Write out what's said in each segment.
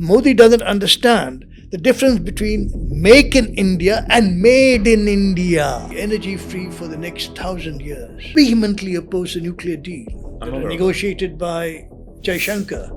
Modi doesn't understand the difference between make in India and made in India. Energy free for the next 1,000 years. Vehemently opposed the nuclear deal negotiated by Jaishankar,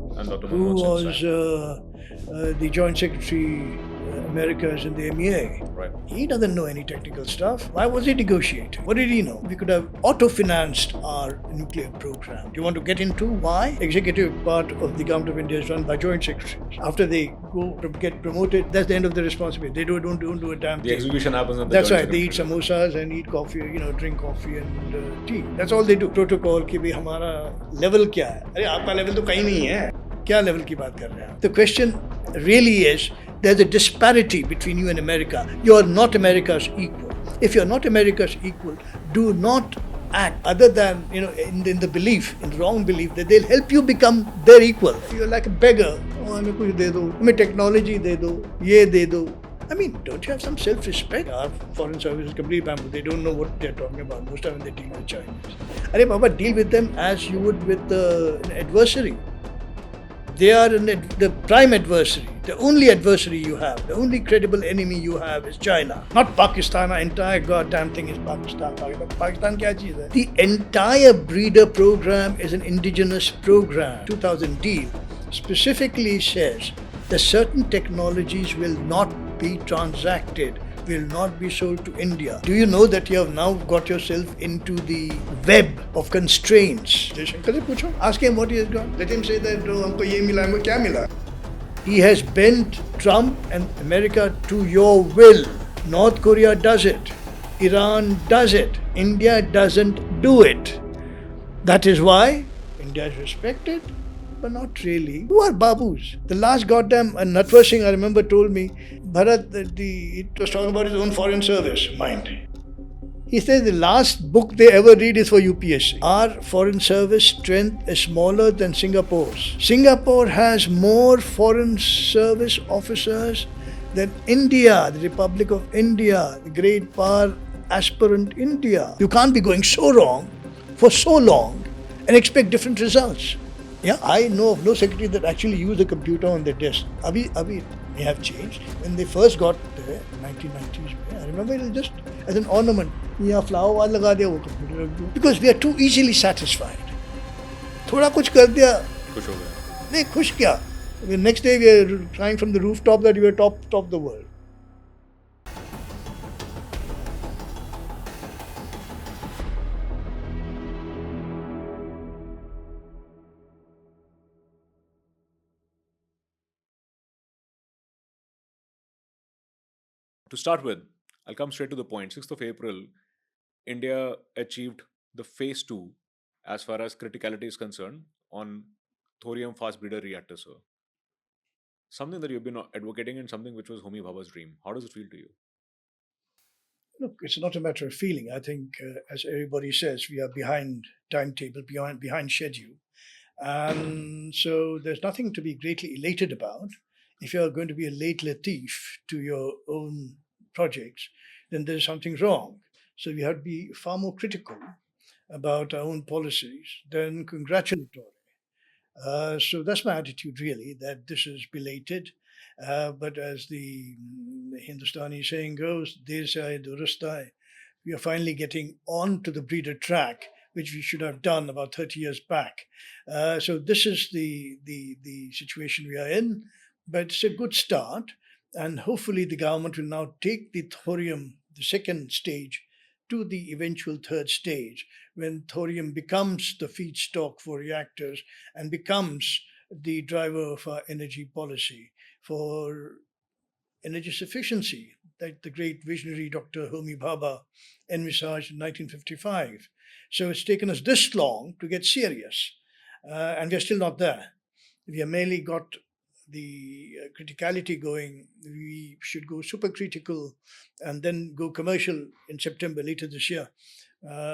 who was the Joint Secretary Americas in the MEA. Right. He doesn't know any technical stuff. Why was he negotiating? What did he know? We could have auto-financed our nuclear program. Do you want to get into why? Executive part of the government of India is run by joint secretaries. After they go to get promoted, that's the end of the responsibility. They don't do a damn thing. The execution happens at the That's joint right. They eat samosas and eat coffee, drink coffee and tea. That's all they do. Protocol कि भाई हमारा level क्या है? अरे आपका level तो कहीं नहीं है. क्या level की बात कर रहे हैं? The question really is, there's a disparity between you and America. You are not America's equal. If you're not America's equal, do not act other than, in the belief, in the wrong belief, that they'll help you become their equal. You're like a beggar. Oh, हमें कुछ दे दो, हमें technology दे दो, ये दे दो. I mean, don't you have some self-respect? Our foreign service is completely bamboo. They don't know what they're talking about. Most of the time they deal with Chinese. Arey Baba, deal with them as you would with an adversary. They are the prime adversary. The only adversary you have, the only credible enemy you have is China. Not Pakistan. The entire goddamn thing is Pakistan. Pakistan क्या चीज़ है? The entire breeder program is an indigenous program. 2000 deal specifically says that certain technologies will not be transacted, will not be sold to India. Do you know that you have now got yourself into the web of constraints? Jaishankar se pucho. Ask him what he has got. Let him say that humko ye mila, humko kya mila. He has bent Trump and America to your will. North Korea does it. Iran does it. India doesn't do it. That is why India is respected, but not really. Who are babus? The last goddamn Manasverse Singh, I remember, told me, Bharat, he was talking about his own foreign service, mind. He says the last book they ever read is for UPSC. Our foreign service strength is smaller than Singapore's. Singapore has more foreign service officers than India, the Republic of India, the great power aspirant India. You can't be going so wrong for so long and expect different results. Yeah, I know of no secretary that actually used a computer on their desk. Abhi may have changed. When they first got there, 1990s, I remember it was just as an ornament. यहाँ flower वाल लगा दिया वो computer रख दो. Because we are too easily satisfied. थोड़ा कुछ कर दिया. खुश हो गए. नहीं खुश क्या? The next day we are crying from the rooftop that we are top of the world. To start with, I'll come straight to the point. 6th of April, India achieved the phase 2 as far as criticality is concerned on thorium fast breeder reactor, sir. Something that you've been advocating and something which was Homi Bhabha's dream. How does it feel to you? Look, it's not a matter of feeling. I think, as everybody says, we are behind timetable, behind schedule. And so there's nothing to be greatly elated about. If you're going to be a late Latif to your own projects, then there's something wrong. So we have to be far more critical about our own policies than congratulatory. So that's my attitude, really, that this is belated. But as the Hindustani saying goes, "Der se durust hai." We are finally getting on to the breeder track, which we should have done about 30 years back. So this is the situation we are in, but it's a good start. And hopefully the government will now take the thorium, the second stage, to the eventual third stage, when thorium becomes the feedstock for reactors and becomes the driver of our energy policy for energy sufficiency that the great visionary Dr. Homi Bhabha envisaged in 1955. So it's taken us this long to get serious, and we're still not there. We have merely got the criticality going. We should go supercritical and then go commercial in September later this year.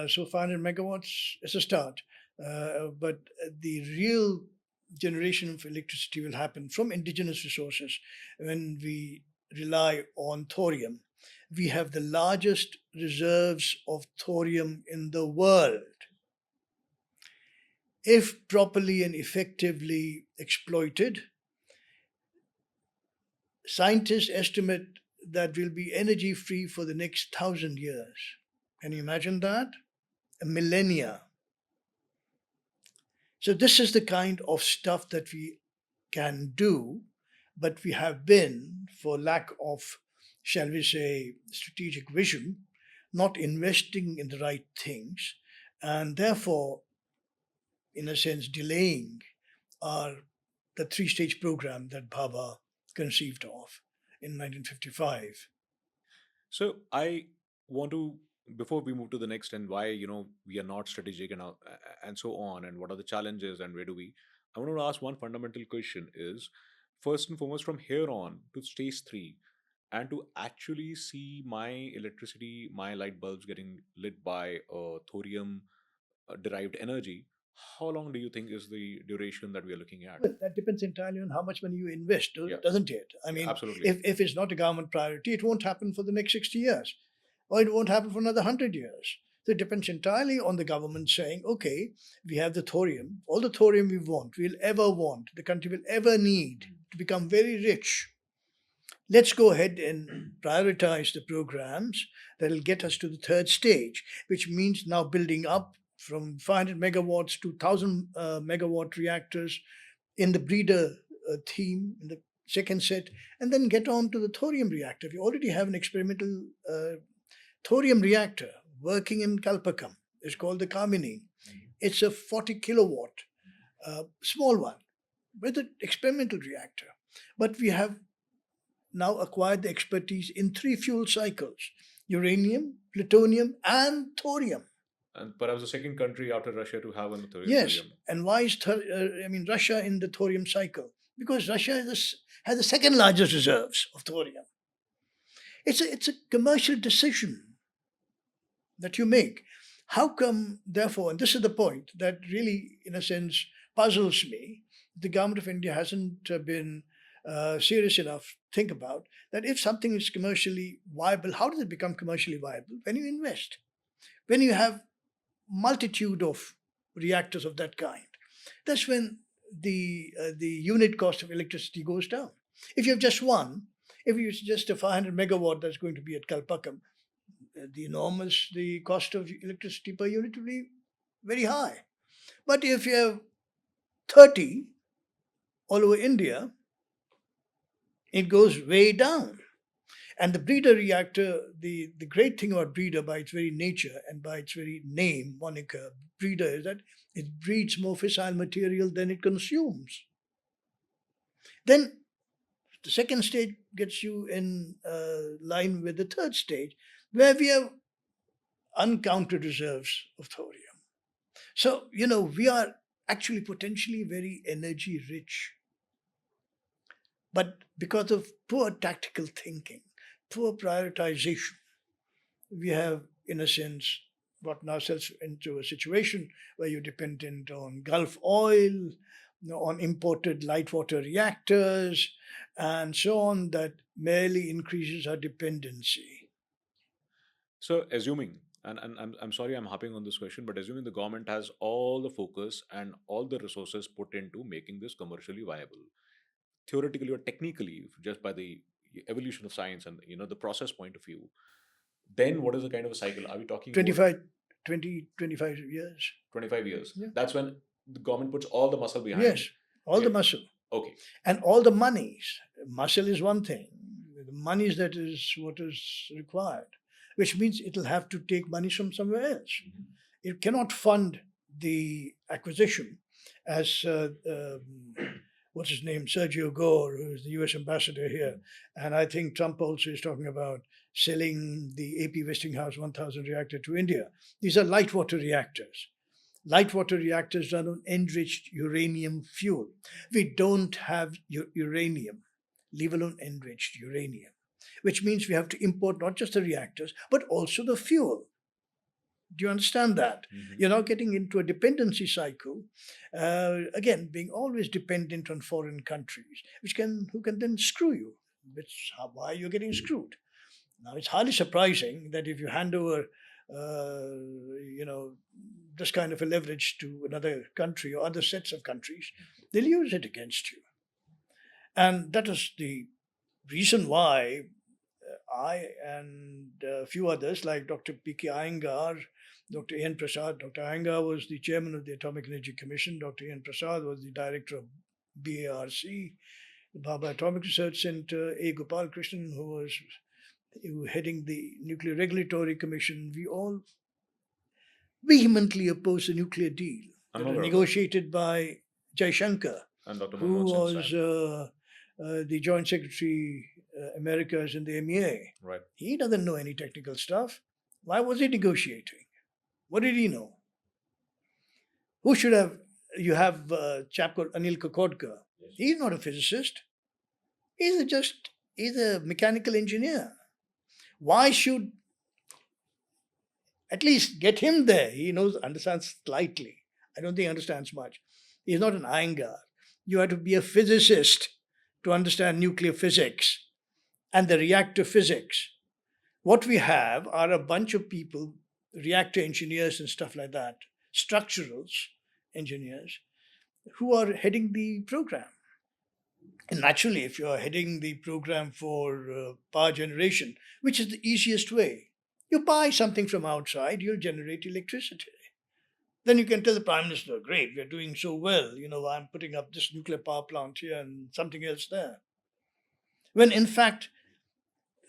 So 500 megawatts is a start. But the real generation of electricity will happen from indigenous resources when we rely on thorium. We have the largest reserves of thorium in the world. If properly and effectively exploited, Scientists estimate that we'll be energy free for the next 1,000 years. Can you imagine that? A millennia. So, this is the kind of stuff that we can do, but we have been, for lack of, shall we say, strategic vision, not investing in the right things, and therefore, in a sense, delaying our the three-stage program that Bhabha conceived of in 1955. So I want to, before we move to the next and why we are not strategic and so on, and what are the challenges and where do we, I want to ask one fundamental question: is first and foremost, from here on to stage three, and to actually see my electricity, my light bulbs getting lit by thorium derived energy, how long do you think is the duration that we are looking at? Well, that depends entirely on how much money you invest, Yeah, doesn't it? I mean, absolutely. if it's not a government priority, it won't happen for the next 60 years, or it won't happen for another 100 years. So it depends entirely on the government saying, okay, we have the thorium, all the thorium we'll ever want, the country will ever need to become very rich. Let's go ahead and prioritize the programs that will get us to the third stage, which means now building up from 500 megawatts to 1,000 megawatt reactors in the breeder theme, in the second set, and then get on to the thorium reactor. We already have an experimental thorium reactor working in Kalpakam. It's called the Kamini. It's a 40 kilowatt, small one, with an experimental reactor. But we have now acquired the expertise in three fuel cycles: uranium, plutonium, and thorium. And perhaps the second country after Russia to have a Yes. thorium. And why is Russia in the thorium cycle? Because Russia has the second largest reserves of thorium. It's a commercial decision that you make. How come, therefore, and this is the point that really, in a sense, puzzles me, the government of India hasn't been serious enough to think about that if something is commercially viable, how does it become commercially viable? When you invest, when you have multitude of reactors of that kind, that's when the unit cost of electricity goes down. If you have just one, if it's just a 500 megawatt that's going to be at Kalpakam, the cost of electricity per unit will be very high. But if you have 30 all over India, it goes way down. And the breeder reactor, the great thing about breeder by its very nature and by its very name, moniker, breeder, is that it breeds more fissile material than it consumes. Then the second stage gets you in line with the third stage, where we have uncounted reserves of thorium. So, we are actually potentially very energy rich. But because of poor tactical thinking, poor prioritization, we have, in a sense, gotten ourselves into a situation where you're dependent on Gulf oil, on imported light water reactors, and so on, that merely increases our dependency. So, assuming, and I'm sorry I'm hopping on this question, but assuming the government has all the focus and all the resources put into making this commercially viable, theoretically or technically, just by the evolution of science and the process point of view, then what is the kind of a cycle? Are we talking about 25 years. 25 years? Yeah. That's when the government puts all the muscle behind. Yes, all the Yeah. muscle. Okay. And all the monies. Muscle is one thing. The monies, that is what is required, which means it'll have to take money from somewhere else. It cannot fund the acquisition as what's his name, Sergio Gore, who is the US ambassador here. And I think Trump also is talking about selling the AP Westinghouse 1000 reactor to India. These are light water reactors. Light water reactors run on enriched uranium fuel. We don't have uranium, leave alone enriched uranium, which means we have to import not just the reactors, but also the fuel. Do you understand that? You're now getting into a dependency cycle, again, being always dependent on foreign countries, who can then screw you. Why you're getting screwed. Now, it's hardly surprising that if you hand over, this kind of a leverage to another country or other sets of countries, they'll use it against you. And that is the Reason why I and a few others like Dr. P.K. Iyengar, Dr. N. Prasad. Dr. Iyengar was the chairman of the Atomic Energy Commission. Dr. N. Prasad was the director of BARC, the Bhabha Atomic Research Center. A. Gopal Krishnan, who was heading the Nuclear Regulatory Commission. We all vehemently opposed the nuclear deal I'm that was aware of that. negotiated by Jaishankar, And Dr. who Manmohan was Singh side. the Joint Secretary Americas in the MEA. Right. He doesn't know any technical stuff. Why was he negotiating? What did he know? Who should have? You have a chap called Anil Kakodkar. He's not a physicist. He's a mechanical engineer. Why should at least get him there? He understands slightly. I don't think he understands much. He's not an Iyengar. You have to be a physicist to understand nuclear physics and the reactor physics. What we have are a bunch of people, reactor engineers and stuff like that, structurals engineers, who are heading the program. And naturally, if you're heading the program for power generation, which is the easiest way, you buy something from outside, you'll generate electricity. Then you can tell the Prime Minister, great, we're doing so well. I'm putting up this nuclear power plant here and something else there. When in fact,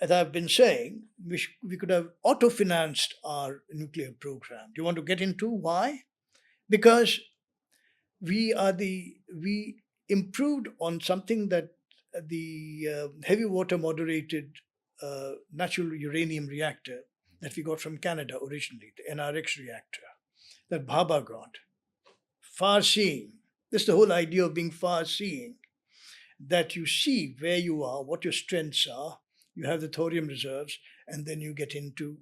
as I've been saying, we could have auto-financed our nuclear program. Do you want to get into why? Because we improved on something that the heavy water moderated natural uranium reactor that we got from Canada originally, the NRX reactor, that Bhabha got. Far seeing. This is the whole idea of being far seeing, that you see where you are, what your strengths are, you have the thorium reserves, and then you get into,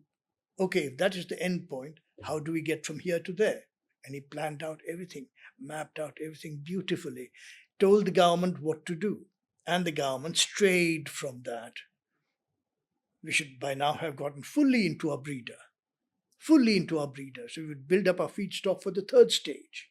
okay, if that is the end point, how do we get from here to there? And he planned out everything, mapped out everything beautifully, told the government what to do. And the government strayed from that. We should by now have gotten fully into our breeder. So we would build up our feedstock for the third stage.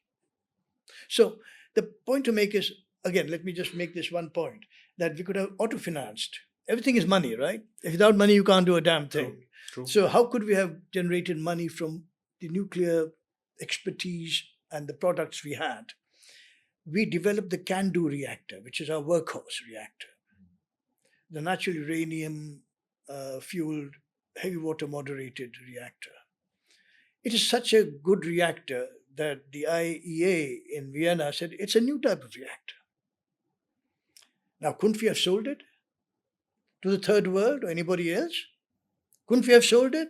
So the point to make is, again, let me just make this one point, that we could have auto-financed. Everything is money, right? If without money, you can't do a damn thing. True. So how could we have generated money from the nuclear expertise and the products we had? We developed the CANDU reactor, which is our workhorse reactor. The natural uranium fueled, heavy water moderated reactor. It is such a good reactor that the IEA in Vienna said it's a new type of reactor. Now, couldn't we have sold it to the third world or anybody else? Couldn't we have sold it?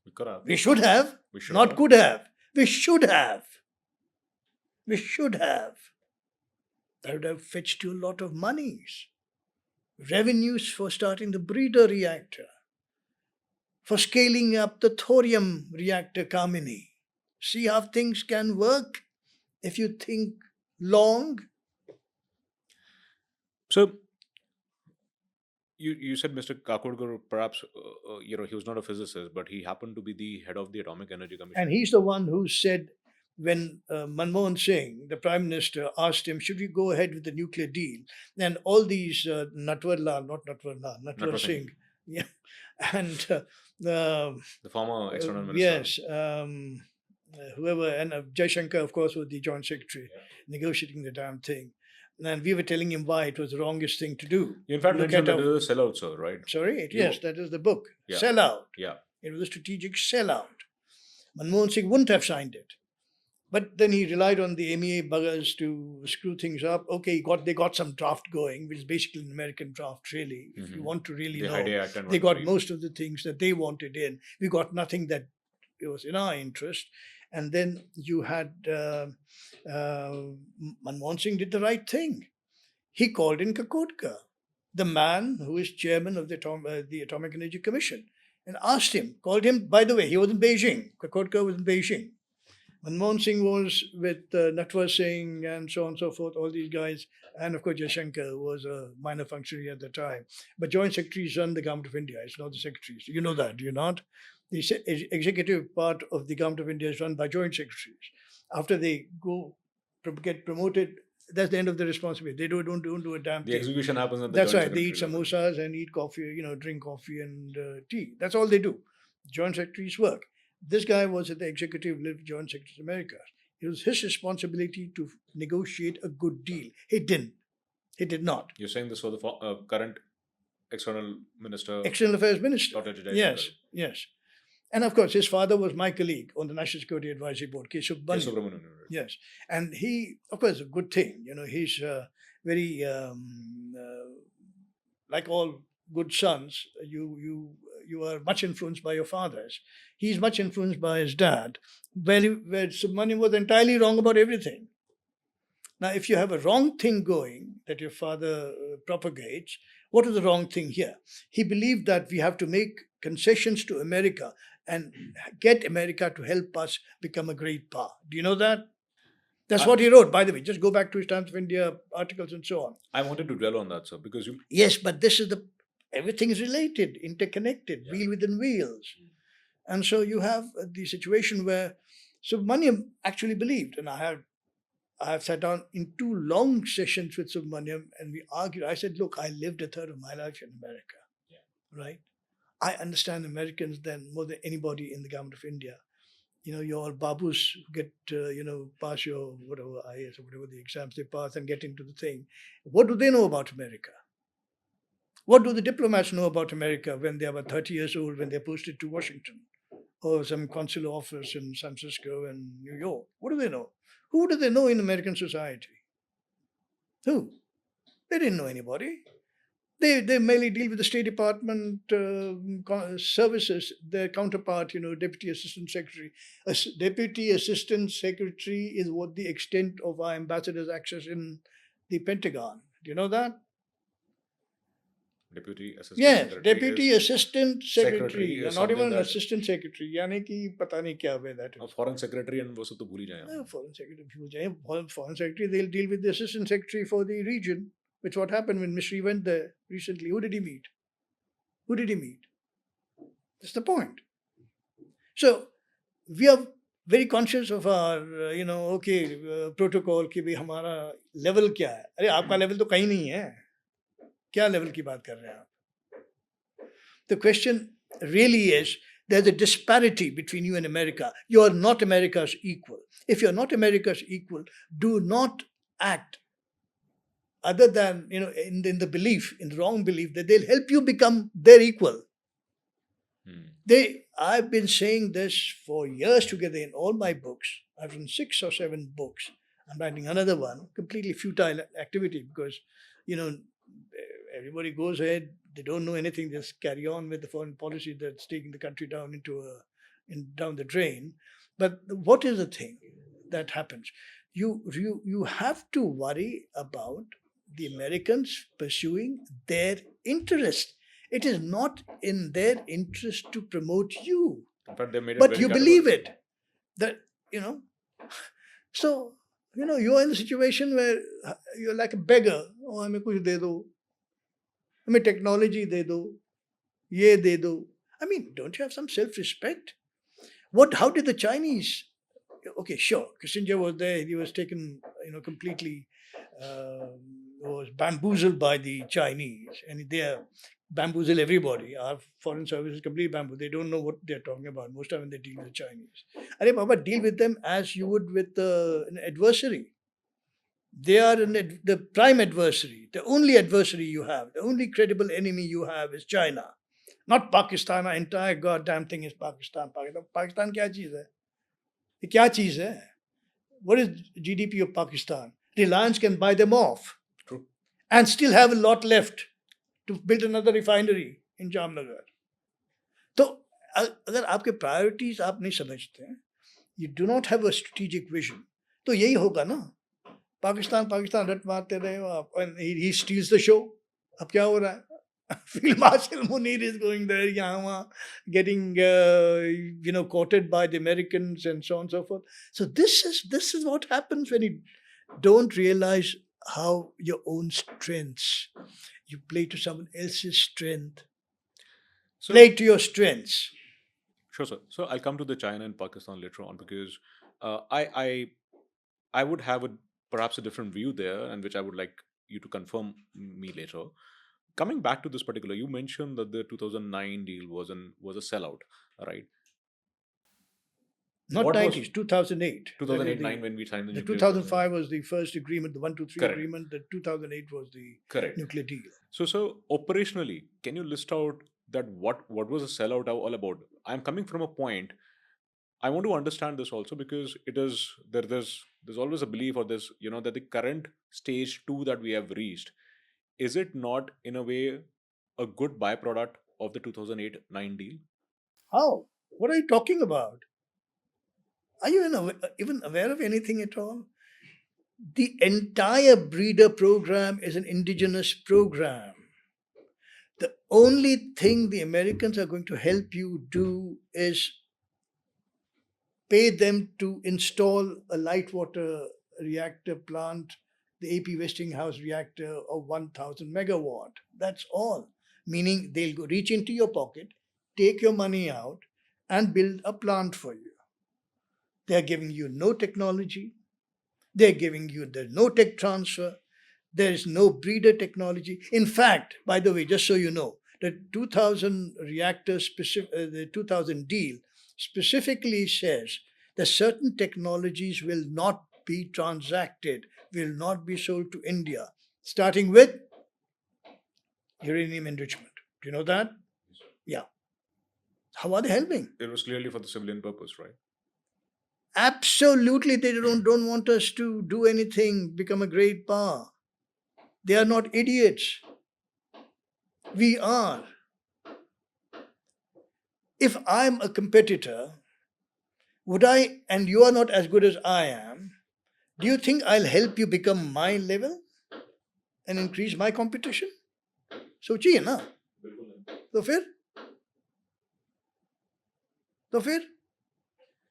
We could have. We should have. We should Not have. could have. We should have. We should have. That would have fetched you a lot of monies. Revenues for starting the breeder reactor, for scaling up the thorium reactor Kamini. See how things can work if you think long. So, you said Mr. Kakodkar, perhaps, he was not a physicist, but he happened to be the head of the Atomic Energy Commission. And he's the one who said, when Manmohan Singh, the Prime Minister, asked him, should we go ahead with the nuclear deal? And all these Natwar Singh, yeah, and the former external minister. Yes, whoever, and Jaishankar, of course, was the Joint Secretary, negotiating the damn thing. And we were telling him why it was the wrongest thing to do. You in fact Look mentioned at that it is a sellout, sir, right? Sorry? You- Yes, that is the book. Yeah. Sellout. Yeah. It was a strategic sellout. Manmohan Singh wouldn't have signed it. But then he relied on the MEA buggers to screw things up. Okay, they got some draft going, which is basically an American draft, really. If you want to really The know, Hyde Act and they got 103. most of the things that they wanted in. We got nothing that was in our interest. And then you had Manmohan Singh did the right thing. He called in Kakodkar, the man who is chairman of the Atomic Energy Commission, and asked him, called him, by the way, he was in Beijing. Kakodkar was in Beijing. Manmohan Singh was with Natwar Singh and so on and so forth, all these guys. And of course, Jaishankar was a minor functionary at the time. But Joint Secretaries run the Government of India. It's not the Secretaries. You know that, do you not? The executive part of the Government of India is run by Joint Secretaries. After they get promoted that's the end of the responsibility. They don't do a damn The thing. execution happens at the That's joint right. They eat secretary level. samosas and eat coffee, drink coffee and tea. That's all they do. Joint secretaries work. This guy was at the executive joint secretary of America. It was his responsibility to negotiate a good deal. He didn't. He did not. You're saying this for the current external minister, External Affairs Minister. Dr. Jai Yes, Shankar. yes. And of course, his father was my colleague on the National Security Advisory Board, K. Yes, Subramanian. Subramanian. Yes, and he, of course, a good thing. He's very like all good sons. You are much influenced by your fathers. He's much influenced by his dad. Where Subramanian was entirely wrong about everything. Now, if you have a wrong thing going that your father propagates, what is the wrong thing here? He believed that we have to make concessions to America and get America to help us become a great power. Do you know that? That's what he wrote, by the way. Just go back to his Times of India articles and so on. I wanted to dwell on that, sir, because you. Yes, but this is everything is related, interconnected, wheel within wheels. And so you have the situation where Subramaniam actually believed, and I have sat down in 2 long sessions with Subramaniam and we argued. I said, look, I lived a third of my life in America, right? I understand Americans then more than anybody in the government of India. Your babus who get, pass your whatever IAS or whatever the exams they pass and get into the thing. What do they know about America? What do the diplomats know about America when they are about 30 years old, when they're posted to Washington or some consular office in San Francisco and New York? What do they know? Who do they know in American society? Who? They didn't know anybody. They merely deal with the State Department services, their counterpart, Deputy Assistant Secretary. Deputy Assistant Secretary is what the extent of our ambassador's access in the Pentagon. Do you know that? Deputy Assistant Yes, Secretary. Deputy Assistant Secretary. is Not even something an that- Assistant Secretary. यानी कि पता नहीं क्या है that is. Foreign Secretary and वो सब तो भूल ही जाए हम. Foreign Secretary भूल जाए. Foreign Secretary, they'll deal with the Assistant Secretary for the region. Which what happened when Mishri went there recently. Who did he meet? That's the point. So we are very conscious of our, protocol कि भाई हमारा level क्या है. अरे आपका level तो कहीं नहीं है. क्या level की बात कर रहे हैं आप? The question really is, there's a disparity between you and America. You are not America's equal. If you're not America's equal, do not act other than, in the belief, in the wrong belief that they'll help you become their equal. I've been saying this for years together in all my books. I've written 6 or 7 books. I'm writing another one, completely futile activity because, everybody goes ahead, they don't know anything, just carry on with the foreign policy that's taking the country down down the drain. But what is the thing that happens? You have to worry about the Americans pursuing their interest. It is not in their interest to promote you. In fact, they made it But very you believe categorical. it. That, So, you're in a situation where you're like a beggar. Oh, हमें कुछ दे दो. हमें technology दे दो. ये दे दो. I mean, don't you have some self-respect? How did the Chinese? Okay, sure. Kissinger was there. He was taken, completely, was bamboozled by the Chinese, and they bamboozle everybody. Our foreign service is completely bamboozled. They don't know what they're talking about most time when they deal with the Chinese. Arey Baba, deal with them as you would with an adversary. They are the prime adversary, the only adversary you have, the only credible enemy you have is China. Not Pakistan. Our entire goddamn thing is Pakistan. Pakistan क्या चीज़ है? ये क्या चीज़ है? What is GDP of Pakistan? Reliance can buy them off. True. And still have a lot left to build another refinery in Jamnagar. तो अगर आपके priorities आप नहीं समझते हैं, you do not have a strategic vision, तो यही होगा ना. पाकिस्तान रट मारते रहे हो आप, and he steals the show. अब क्या हो रहा है? Field Marshal Munir is going there, यहाँ वहाँ, getting courted by the Americans and so on and so forth. So this is what happens when you don't realize how your own strengths. You play to someone else's strength. So, Play to your strengths. Sure, sir. So I'll come to the China and Pakistan later on because I would have perhaps a different view there, and which I would like you to confirm me later. Coming back to this particular, you mentioned that the 2009 deal was a sellout, right? Not What was 90s, 2008. That is 2008-9 when we signed the the nuclear agreement? 2005 was the first agreement, the 123 Correct. agreement. The 2008 was the Correct. nuclear deal. So operationally, can you list out that what was a sellout all about? I'm coming from a point. I want to understand this also because it is there's always a belief or this that the current stage two that we have reached, is it not in a way a good byproduct of the 2008-9 deal? How? What are you talking about? Are you even aware of anything at all? The entire breeder program is an indigenous program. The only thing the Americans are going to help you do is pay them to install a light water reactor plant, the AP Westinghouse reactor of 1000 megawatt. That's all. Meaning they'll go reach into your pocket, take your money out, and build a plant for you. They're giving you no technology. They're giving you the no tech transfer. There is no breeder technology. In fact, by the way, just so you know, the 2000 reactor the 2000 deal specifically says that certain technologies will not be transacted, will not be sold to India, starting with uranium enrichment. Do you know that? Yeah. How are they helping? It was clearly for the civilian purpose, right? Absolutely, they don't want us to do anything, become a great power. They are not idiots. We are. If I'm a competitor, would I, and you are not as good as I am, do you think I'll help you become my level and increase my competition? सोचिए है ना तो फिर तो फिर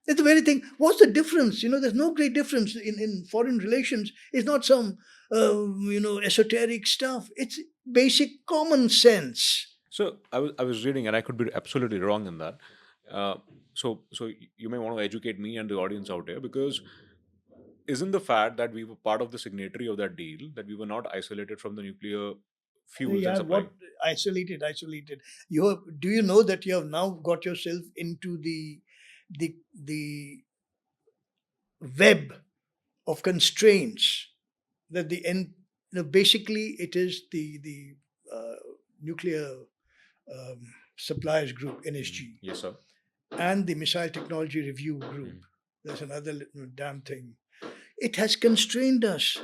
it's the very thing. What's the difference? There's no great difference in foreign relations. It's not some esoteric stuff. It's basic common sense. So I was reading, and I could be absolutely wrong in that. So you may want to educate me and the audience out here, because isn't the fact that we were part of the signatory of that deal, that we were not isolated from the nuclear fuels and Yeah, supply? what isolated. Do you know that you have now got yourself into the web of constraints that the end basically it is the nuclear suppliers group NSG Yes, sir. and the missile technology review group. Mhm. There's another damn thing. It has constrained us.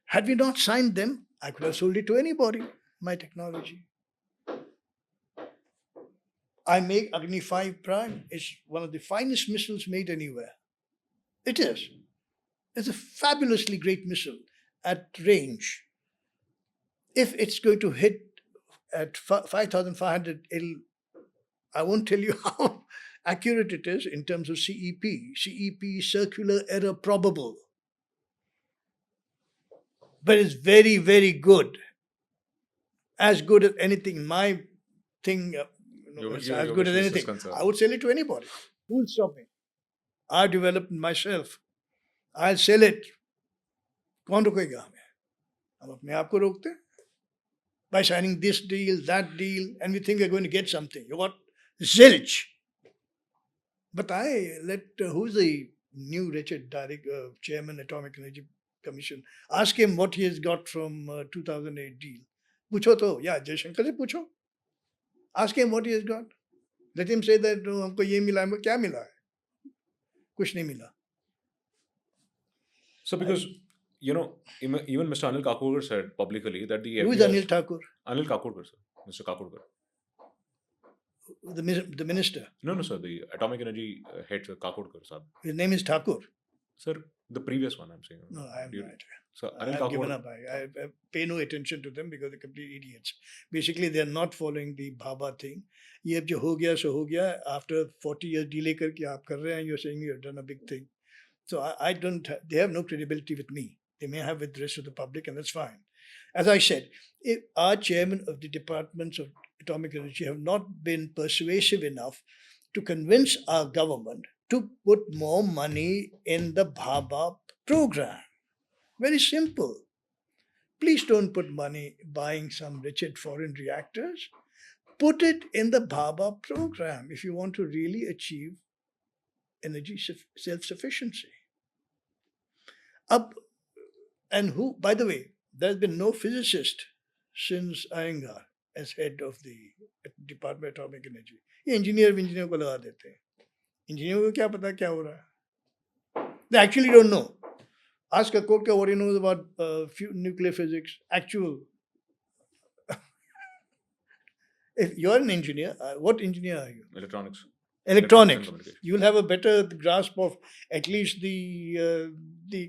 Had we not signed them, I could have sold it to anybody, my technology. I make Agni 5 Prime. It's one of the finest missiles made anywhere. It is. It's a fabulously great missile at range. If it's going to hit at 5,500, I won't tell you how accurate it is in terms of CEP. CEP, circular error probable. But it's very, very good. As good as anything. My thing, it's as good as anything. I would sell it to anybody. Who will stop me? I developed it myself. I'll sell it. कौन रोकेगा हमें? हम अपने आप को रोकते हैं. By signing this deal, that deal, and we think we're going to get something. You got zilch. But who's the new wretched chairman Atomic Energy Commission? Ask him what he has got from 2008 deal. पूछो तो, या जयशंकर से पूछो. Ask him what he has got. Let him say that हमको ये मिला है, क्या मिला है? कुछ नहीं मिला. So because even Mr. Anil Kakurkar said publicly that the Who is FDRs Anil Thakur? Anil Kakurkar, sir. Mr. Kakurkar. The minister. No, sir. The atomic energy head, sir, Kakurkar, sir. His name is Thakur. Sir, the previous one I'm saying. No, I have no idea. So Anil I've given Kakurkar. up. I pay no attention to them because they're complete idiots. Basically, they're not following the Bhabha thing. ये अब जो हो गया सो हो गया. After 40 years delay करके आप कर रहे हैं, you're saying you've done a big thing. So I don't. They have no credibility with me. They may have with the rest of the public, and that's fine. As I said, if our chairman of the departments of atomic energy have not been persuasive enough to convince our government to put more money in the Bhabha program. Very simple. Please don't put money buying some wretched foreign reactors. Put it in the Bhabha program if you want to really achieve energy self-sufficiency. Up and who, by the way, there's been no physicist since Iyengar as head of the Department of Atomic Energy. ये engineer को लगा देते हैं. Engineer को क्या पता क्या हो रहा है? They actually don't know. Ask Kakotka what he knows about nuclear physics. Actual. If you're an engineer, what engineer are you? Electronics. Electronics. Communication. You'll have a better grasp of at least the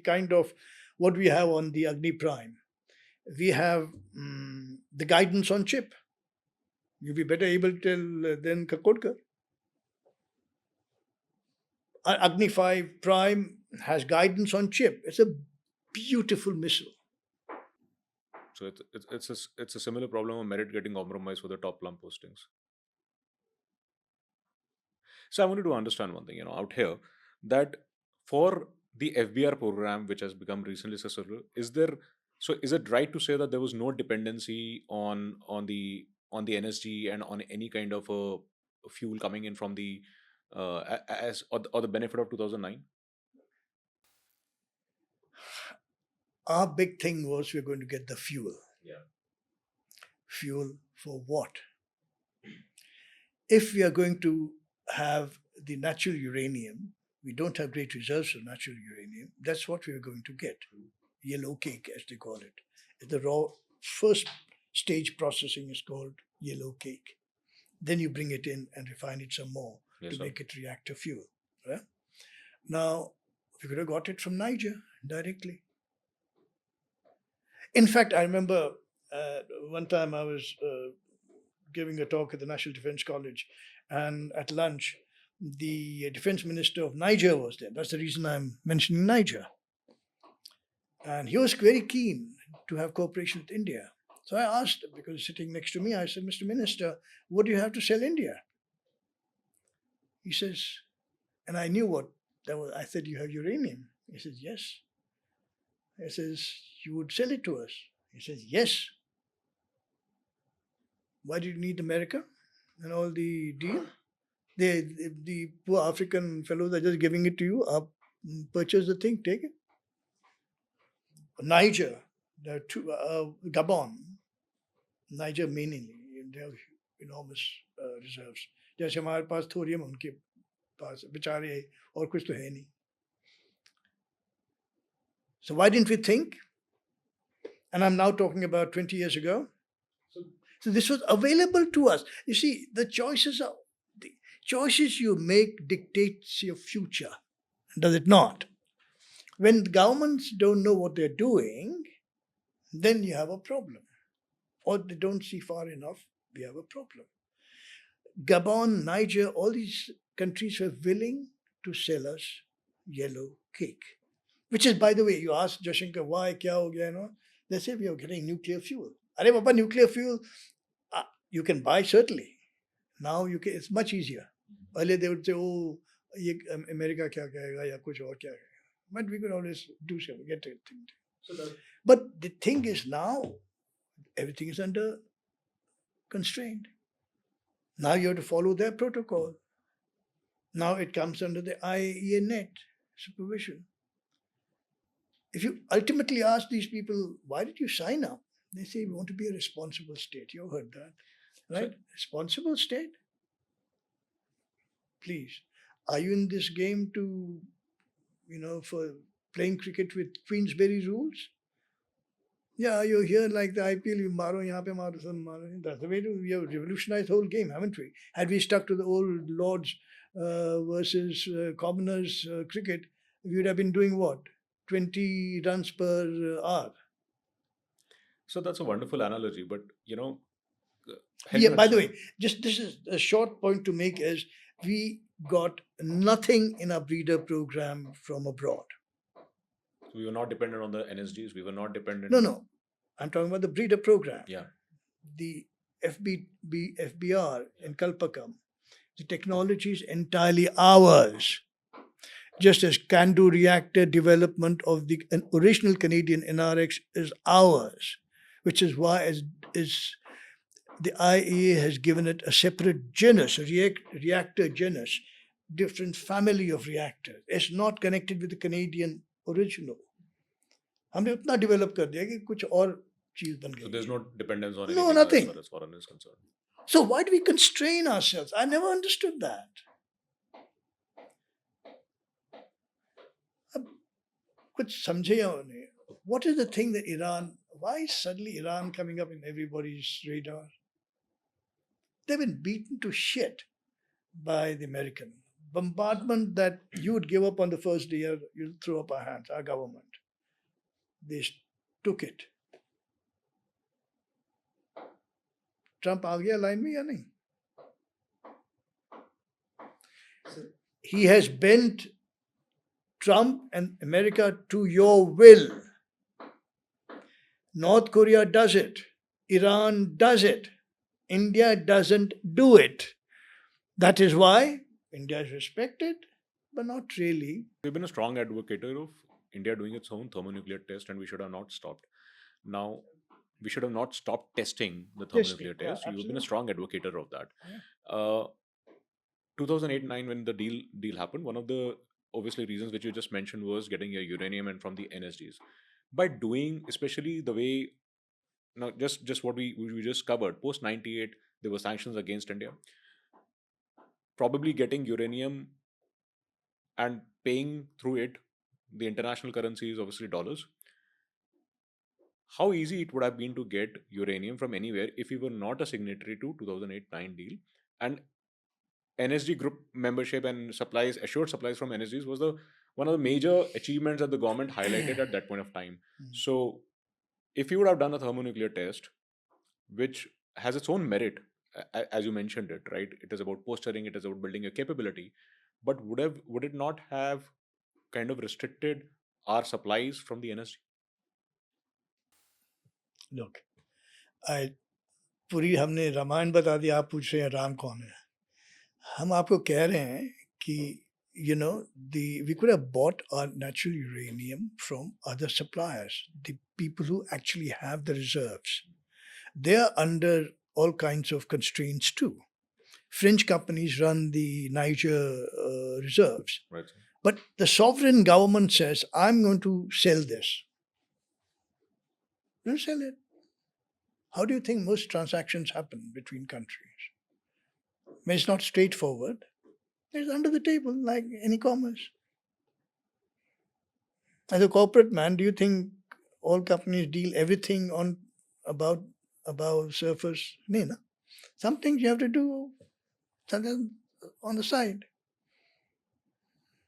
kind of what we have on the Agni Prime. We have the guidance on chip. You'll be better able to tell than Kakotka. Agni 5 Prime has guidance on chip. It's a beautiful missile. So it's a similar problem of merit getting compromised for the top plum postings. So I wanted to understand one thing, out here, that for the FBR program, which has become recently successful, is it right to say that there was no dependency on the NSG and on any kind of a fuel coming in from the or the benefit of 2009? Our big thing was we're going to get the fuel. Yeah. Fuel for what? If we are going to have the natural uranium, we don't have great reserves of natural uranium. That's what we are going to get. Yellow cake, as they call it. The raw first stage processing is called yellow cake. Then you bring it in and refine it some more to make it reactor fuel. Right? Now, we could have got it from Niger directly. In fact, I remember one time I was giving a talk at the National Defense College, and at lunch, the defense minister of Niger was there. That's the reason I'm mentioning Niger. And he was very keen to have cooperation with India. So I asked him, because he's sitting next to me, I said, Mr. Minister, what do you have to sell India? He says, and I knew what that was. I said, you have uranium. He says, yes. I says, you would sell it to us. He says, yes. Why do you need America and all the deal? The poor African fellows are just giving it to you. Purchase the thing, take it. Niger, there are two, Gabon, Niger mainly, they have enormous reserves. जैसे हमारे पास thorium उनके पास बेचारे और कुछ तो है नहीं. So why didn't we think? And I'm now talking about 20 years ago. So this was available to us. You see, the choices you make dictates your future, does it not? When governments don't know what they're doing, then you have a problem. Or they don't see far enough, we have a problem. Gabon, Niger, all these countries were willing to sell us yellow cake. Which is, by the way, you ask Jashankar, why, kya ho gaya, no? They say we are getting nuclear fuel. Are Papa, nuclear fuel, you can buy certainly. Now it's much easier. Earlier they would say, oh, America kya kahega, ya kuch aur kya kahega. But we could always do so, get it. But the thing is now, everything is under constraint. Now you have to follow their protocol. Now it comes under the IAEA net supervision. If you ultimately ask these people, why did you sign up? They say, we want to be a responsible state. You've heard that, right? So, responsible state? Please, are you in this game to, for playing cricket with Queensberry rules? Yeah, you're here like the IPL, you maro, yahan pe maro, sab maro. That's the way we have revolutionized the whole game, haven't we? Had we stuck to the old Lords versus Commoners cricket, we would have been doing what? 20 runs per hour. So that's a wonderful analogy, but by the way, just this is a short point to make is we got nothing in our breeder program from abroad. So we were not dependent on the NSGs. We were not dependent. No. I'm talking about the breeder program. Yeah. The FBR in Kalpakam. The technology is entirely ours. just as can-do reactor development of the an original Canadian NRX is ours, which is why is the IEA has given it a separate genus, a reactor genus, different family of reactors. It's not connected with the Canadian original. हमने उतना develop कर दिया कि कुछ और चीज बन So there's गई. no dependence on No, anything as nothing. far as foreign is concerned. So why do we constrain ourselves? I never understood that. अब कुछ समझे या नहीं? What is the thing that Iran? Why is suddenly Iran coming up in everybody's radar? They've been beaten to shit by the American bombardment that you would give up on the first day. You'll throw up our hands. Our government, they took it. Trump आ गया line में या नहीं? He has bent Trump and America to your will. North Korea does it. Iran does it. India doesn't do it. That is why India is respected, but not really. We've been a strong advocate of India doing its own thermonuclear test, and we should have not stopped. Now, we should have not stopped testing the thermonuclear Yeah, test. You've been absolutely. a strong advocate of that. Yeah. 2008-9, when the deal happened, one of the obviously reasons which you just mentioned was getting your uranium and from the NSGs. By doing, especially the way, now just what we just covered, post 98, there were sanctions against India. Probably getting uranium and paying through it, the international currency is obviously dollars. How easy it would have been to get uranium from anywhere if we were not a signatory to 2008-9 deal, and NSG group membership and supplies, assured supplies from NSGs was the one of the major achievements that the government highlighted at that point of time. So if you would have done a thermonuclear test, which has its own merit, as you mentioned it, right? It is about posturing, it is about building a capability, but would it not have kind of restricted our supplies from the NSG? Look, पूरी हमने रामायण बता दिया, आप पूछ रहे हैं राम कौन है. हम आपको कह रहे हैं कि we could have bought our natural uranium from other suppliers, the people who actually have the reserves. They are under all kinds of constraints too. French companies run the Niger reserves. Right. But the sovereign government says, I'm going to sell this. You sell it. How do you think most transactions happen between countries? It's not straightforward. It's under the table, like any commerce. As a corporate man, do you think all companies deal everything on above surface? No. Some things you have to do something on the side.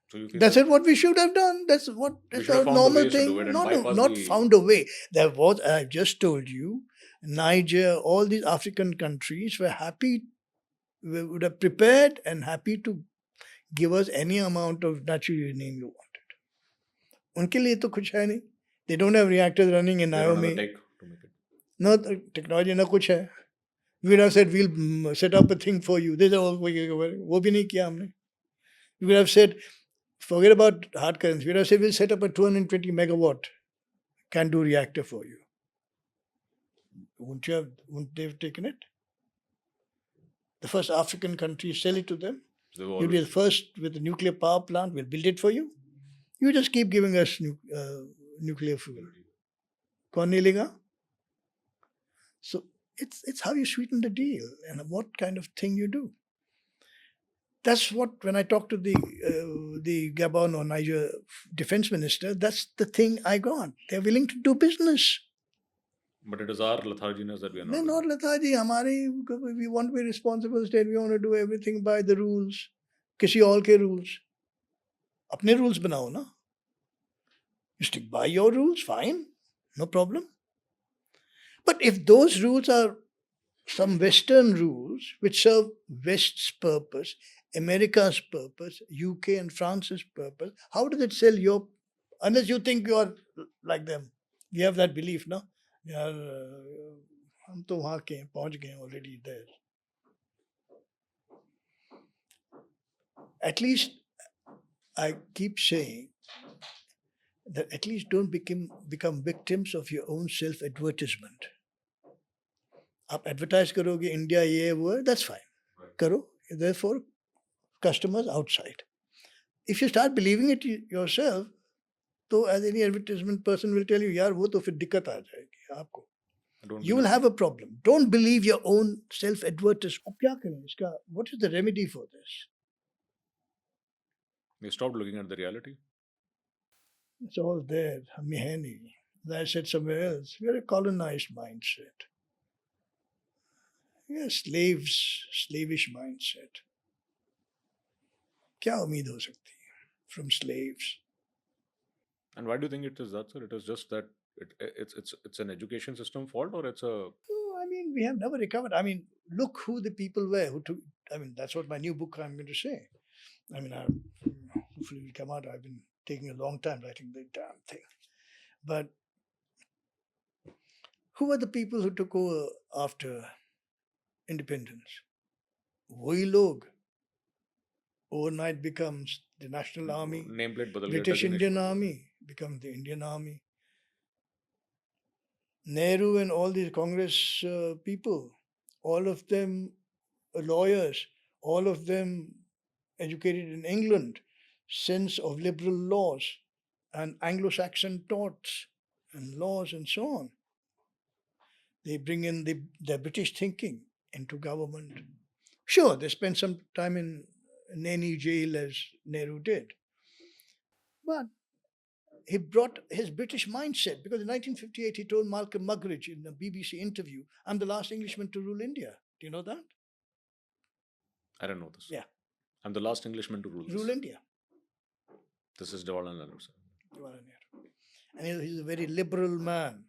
So you feel That's that what we should have done. That's we it's should have a found the normal ways to do thing. it and No, bypass not the- found a way. There was, I just told you, Niger, all these African countries were happy, would have prepared and happy to give us any amount of natural uranium you wanted. उनके लिए तो कुछ है नहीं. They don't have reactors running in they don't have the Naomi. tech to make it. No technology, no कुछ है. We would have said we'll set up a thing for you. This is all वो भी नहीं किया हमने. We would have said, forget about hard currents. We would have said we'll set up a 220 megawatt can-do reactor for you. Wouldn't they have taken it? The first African country, sell it to them. So You'll be the first with a nuclear power plant. We'll build it for you. You just keep giving us nuclear fuel. कौन नहीं लेगा? So it's how you sweeten the deal and what kind of thing you do. That's what, when I talk to the Gabon or Niger defense minister, that's the thing I got. They're willing to do business. But it is our letharginess that we are not. They're not lethargy. We want to be responsible state. We want to do everything by the rules. किसी और के rules. अपने rules बनाओ ना. You stick by your rules, fine. No problem. But if those rules are some Western rules which serve West's purpose, America's purpose, UK and France's purpose, how does it sell your... Unless you think you are like them. We have that belief, no? यार हम तो वहाँ के हैं, पहुँच गए already there. At least I keep saying that at least don't become victims of your own self-advertisement. आप advertise करोगे India ये है, वो है, that's fine. करो. Therefore, customers outside. If you start believing it yourself, तो as any advertisement person will tell you, यार वो तो फिर दिक्कत आ जाएगी आपको. Don't You will believe- have a problem. Don't believe your own self-advertisement. अब क्या करें इसका? What is the remedy for this? We stopped looking at the reality. It's all there. हमें है नहीं. As I said somewhere else, we are a colonized mindset. We are slavish mindset. क्या उम्मीद हो सकती है from slaves? And why do you think it is that, sir? It is just that it's an education system fault, or it's a Oh, I mean, we have never recovered. I mean, look who the people were who took. I mean, that's what my new book I'm going to say. I mean, hopefully it will come out. I've been taking a long time writing the damn thing. But who were the people who took over after independence? वही लोग. Overnight becomes the National Army. nameplate badal gaya, British designation Indian badal gaya. Army becomes the Indian Army. Nehru and all these Congress people, all of them lawyers, all of them educated in England, sense of liberal laws and Anglo-Saxon thoughts and laws and so on. They bring in their British thinking into government. Sure, they spent some time in Naini jail as Nehru did. But he brought his British mindset because in 1958 he told Malcolm Muggeridge in a BBC interview, I'm the last Englishman to rule India. Do you know that? I don't know this. Yeah. I'm the last Englishman to rule this. Rule India. This is Jawaharlal Nehru, sir. Jawaharlal Nehru. And he's a very liberal man.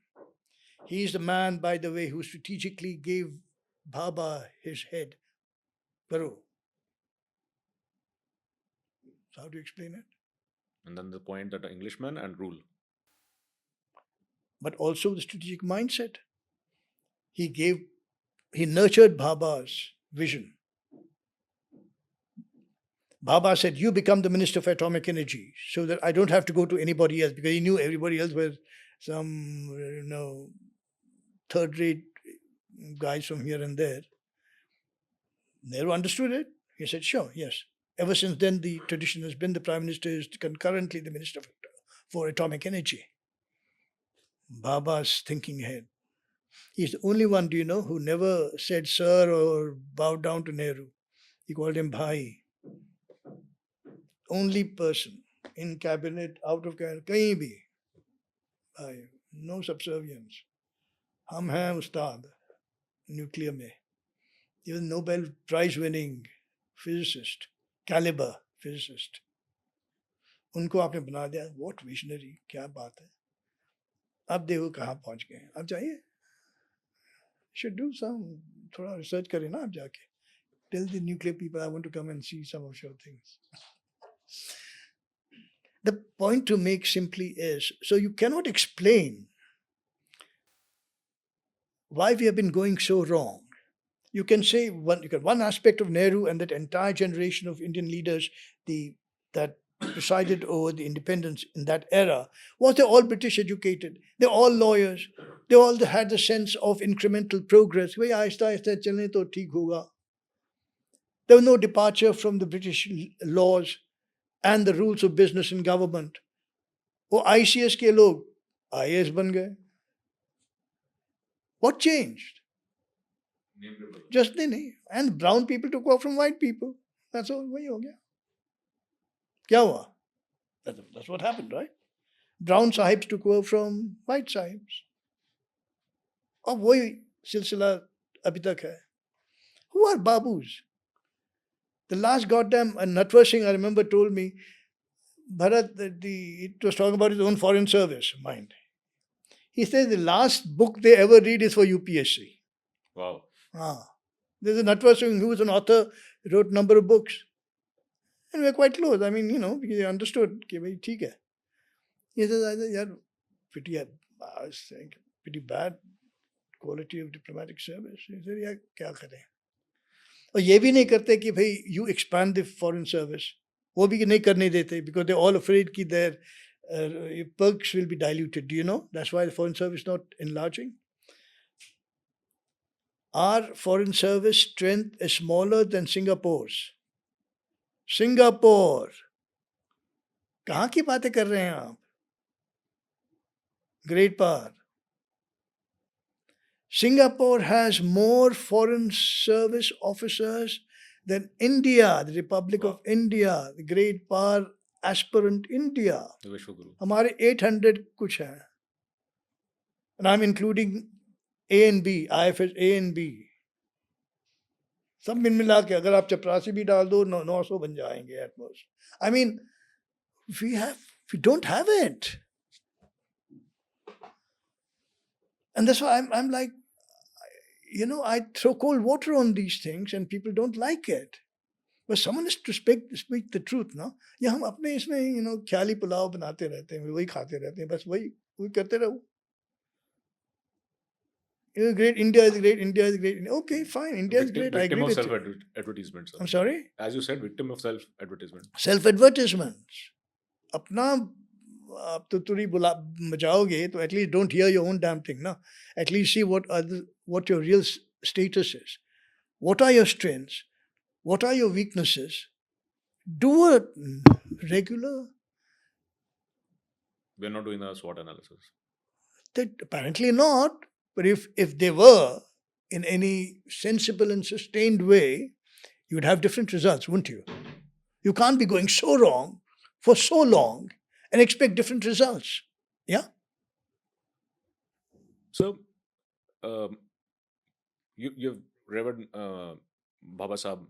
He's the man, by the way, who strategically gave Bhabha his head. Guru. So how do you explain it? And then the point that Englishman and rule. But also the strategic mindset. He nurtured Bhabha's vision. Bhabha said, you become the Minister for Atomic Energy so that I don't have to go to anybody else, because he knew everybody else was some, third-rate guys from here and there. Nehru understood it. He said, sure, yes. Ever since then, the tradition has been the Prime Minister is concurrently the Minister for Atomic Energy. Bhabha's thinking ahead. He's the only one, do you know, who never said sir or bowed down to Nehru. He called him Bhai. Only person in cabinet, out of cabinet, kahin bhi. Bhai. No subservience. Hum hain ustad, nuclear mein. He was a Nobel Prize winning physicist, caliber physicist. उनको आपने बना दिया, what visionary, क्या बात है. अब देखो कहाँ पहुँच गए. अब जाइए. Should do some, थोड़ा research करें ना आप जाके. Tell the nuclear people I want to come and see some of your things. The point to make simply is, so you cannot explain why we have been going so wrong. You can say one aspect of Nehru and that entire generation of Indian leaders that presided over the independence in that era was they're all British educated. They're all lawyers. They all had the sense of incremental progress. Bhai aahista aahista chalne to theek hoga. There was no departure from the British laws and the rules of business and government. वो ICS के लोग IAS बन गए. What changed? Just नहीं. And brown people took over from white people. That's all. वही हो गया. क्या हुआ? That's what happened, right? Brown sahibs took over from white sahibs. और वही सिलसिला अभी तक है. Who are babus? The last goddamn Manasverse Singh, I remember, told me, Bharat, it was talking about his own foreign service, mind. He says the last book they ever read is for UPSC. Wow. There's a Manasverse Singh who was an author, wrote a number of books. And we're quite close. I mean, because he understood, कि भाई ठीक है. He says, यार, pretty bad quality of diplomatic service. He said, यार, क्या करें? और ये भी नहीं करते कि भाई, you expand the foreign service. वो भी नहीं करने देते because they're all afraid कि their perks will be diluted. Do you know? That's why the foreign service is not enlarging. Our foreign service strength is smaller than Singapore's. Singapore. कहाँ की बातें कर रहे हैं आप? Great power. Singapore has more foreign service officers than India, the Republic of India, the great power aspirant India. The Vishwaguru. हमारे 800 कुछ हैं. And I'm including A and B, IFS A and B. सब मिला के अगर आप चपरासी भी डाल दो 900 बन जाएंगे at most. I mean, we don't have it. And that's why I'm like, I throw cold water on these things and people don't like it. But someone has to speak the truth, no? या हम अपने इसमें ख्याली पुलाव बनाते रहते हैं, वही खाते रहते हैं, बस वही करते रहो. Great, India is great, India is great. Okay, fine, India is great. I agree with you. Victim of self-advertisement. I'm sorry? As you said, victim of self-advertisement. Self-advertisements. अपना आप तो तुरी बजाओगे तो at least don't hear your own damn thing, no? At least see what your real status is. What are your strengths? What are your weaknesses? Do a regular. We're not doing a SWOT analysis. Apparently not. But if they were in any sensible and sustained way, you would have different results, wouldn't you? You can't be going so wrong for so long and expect different results. Yeah? So, you've read Bhabha Sahab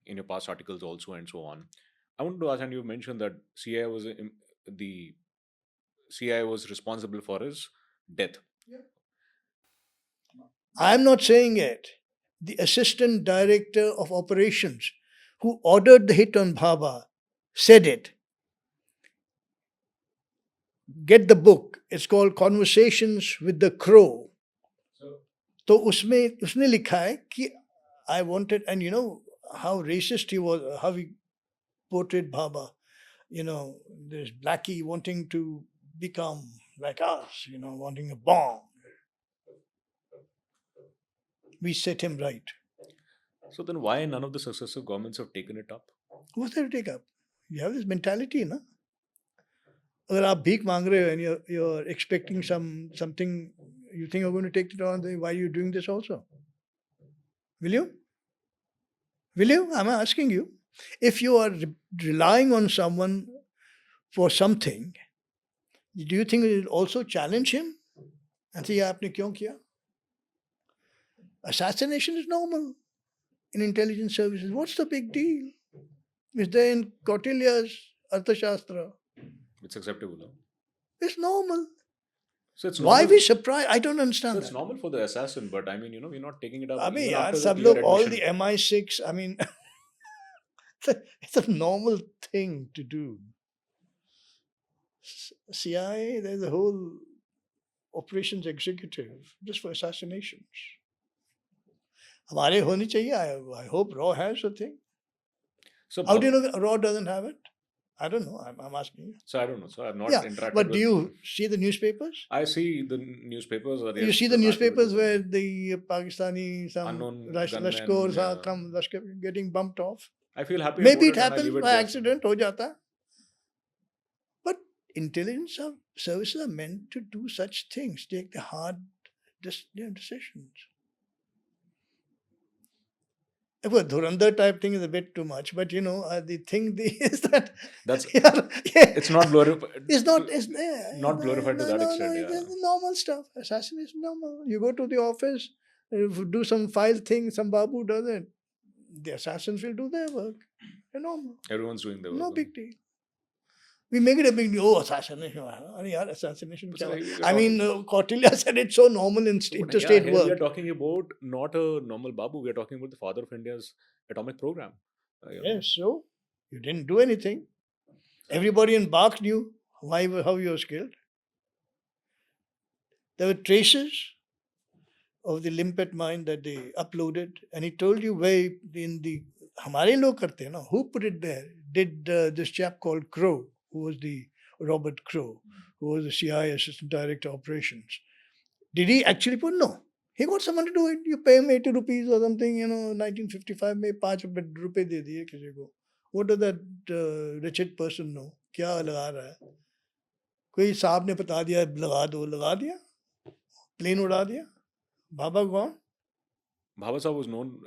in your past articles also and so on. I wanted to ask, and you mentioned that the CIA was responsible for his death. Yeah. I'm not saying it. The assistant director of operations who ordered the hit on Bhabha said it. Get the book. It's called Conversations with the Crow. So उसने लिखा है कि I wanted, and you know how racist he was, how he portrayed Bhabha. This blackie wanting to become like us, wanting a bomb. We set him right. So then why none of the successive governments have taken it up? What's there to take up? You have this mentality, na? अगर आप भीख मांग रहे हो and you're expecting something, you think you're going to take it on, then why are you doing this also? Will you? Will you? I'm asking you. If you are relying on someone for something, do you think you will also challenge him and say, आपने क्यों किया? Assassination is normal in intelligence services. What's the big deal? It's there in Kautilya's Arthashastra. It's acceptable, no? It's normal. So it's Why normal. we surprised? I don't understand So that. it's normal for the assassin, but I mean, we're not taking it up. I mean, even after the सब clear लोग, all admission. the MI6, I mean, it's a normal thing to do. CIA, there's a whole operations executive just for assassinations. हमारे होनी चाहिए. I hope RAW has a thing. So How do you know that RAW doesn't have it? I don't know. I'm asking you. So I don't know. So I've not Yeah, interacted but with. do you see the newspapers? I see the newspapers. Or You yes, see the some newspapers activities. where the Pakistani, some Unknown Lashkars gunmen, are yeah. Lashkar getting bumped off. I feel happy. Maybe it about and I happens leave it by there. accident, हो जाता है. But intelligence services are meant to do such things, take the hard decisions. Of course, Dhurandhar type thing is a bit too much, but the thing is that That's yeah, it's not glorified. it's not not glorified to that extent. Yeah. It's normal stuff. Assassination normal. You go to the office, do some file thing, some babu does it. The assassins will do their work. They're normal. Everyone's doing their work. No big deal. We make it a big deal. Oh, assassination. अरे यार, assassination But क्या sir, हुआ? you're I mean, Kautilya said it's so normal in But interstate here work. we are talking about not a normal babu. We are talking about the father of India's atomic program. Yes, so you didn't do anything. Everybody in Bach knew how you were skilled. There were traces of the limpet mine that they uploaded, and he told you where in the हमारे लोग करते हैं ना. Who put it there? Did this chap called Crow, who was the Robert Crow, who was the CIA Assistant Director Operations, did he actually put? No. He got someone to do it. You pay him 80 rupees or something, 1955 में 5 रुपए दे दिए किसी को. What does that wretched person know? क्या लगा रहा है? कोई साहब ने बता दिया लगा दो, लगा दिया, प्लेन उड़ा दिया. बाबा gone. Bhabha sir was known,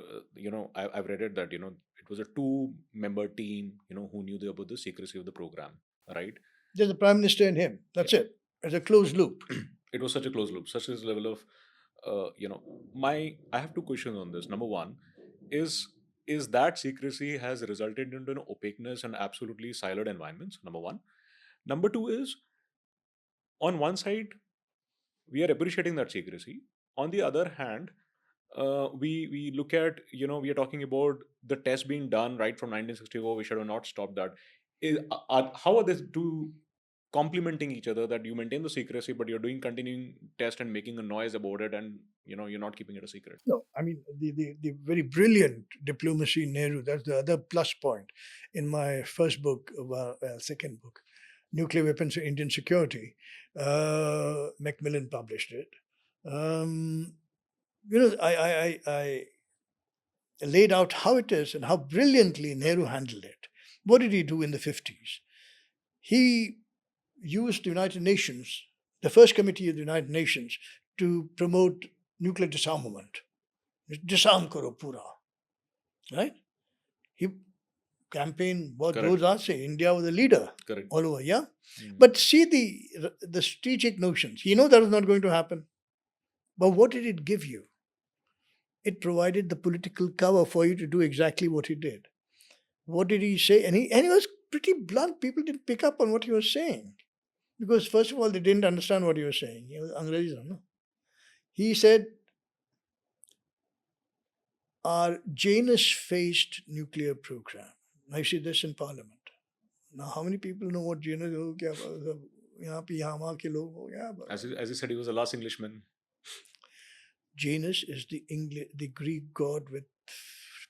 I've read it that, it was a 2-member team, who knew about the secrecy of the program, right? There's a prime minister and him. That's it. It's a closed loop. It was such a close loop, such a level of, I have 2 questions on this. Number one is that secrecy has resulted into an opaqueness and absolutely siloed environments. Number one. Number two is, on one side, we are appreciating that secrecy. On the other hand, we look at, we are talking about the test being done right from 1964. We should have not stopped that. How are these two complementing each other, that you maintain the secrecy but you're doing continuing test and making a noise about it, and you're not keeping it a secret? No, I mean, the very brilliant diplomacy in Nehru, that's the other plus point. In my first book, second book, Nuclear Weapons for Indian Security, Macmillan published it. I laid out how it is and how brilliantly Nehru handled it. What did he do in the 50s? He used the United Nations, the first committee of the United Nations, to promote nuclear disarmament. Disarm karo pura. Right? He campaigned बहुत Correct. जोरदार से. India was the leader Correct. all over, yeah? But see the strategic notions. He knew that was not going to happen. But what did it give you? It provided the political cover for you to do exactly what he did. What did he say? And he was pretty blunt. People didn't pick up on what he was saying. Because first of all, they didn't understand what he was saying. He was Angrezi, no? He said, our Janus-faced nuclear program. I see this in Parliament. Now, how many people know what Janus is? As you said, he was the last Englishman. Janus is the Greek god with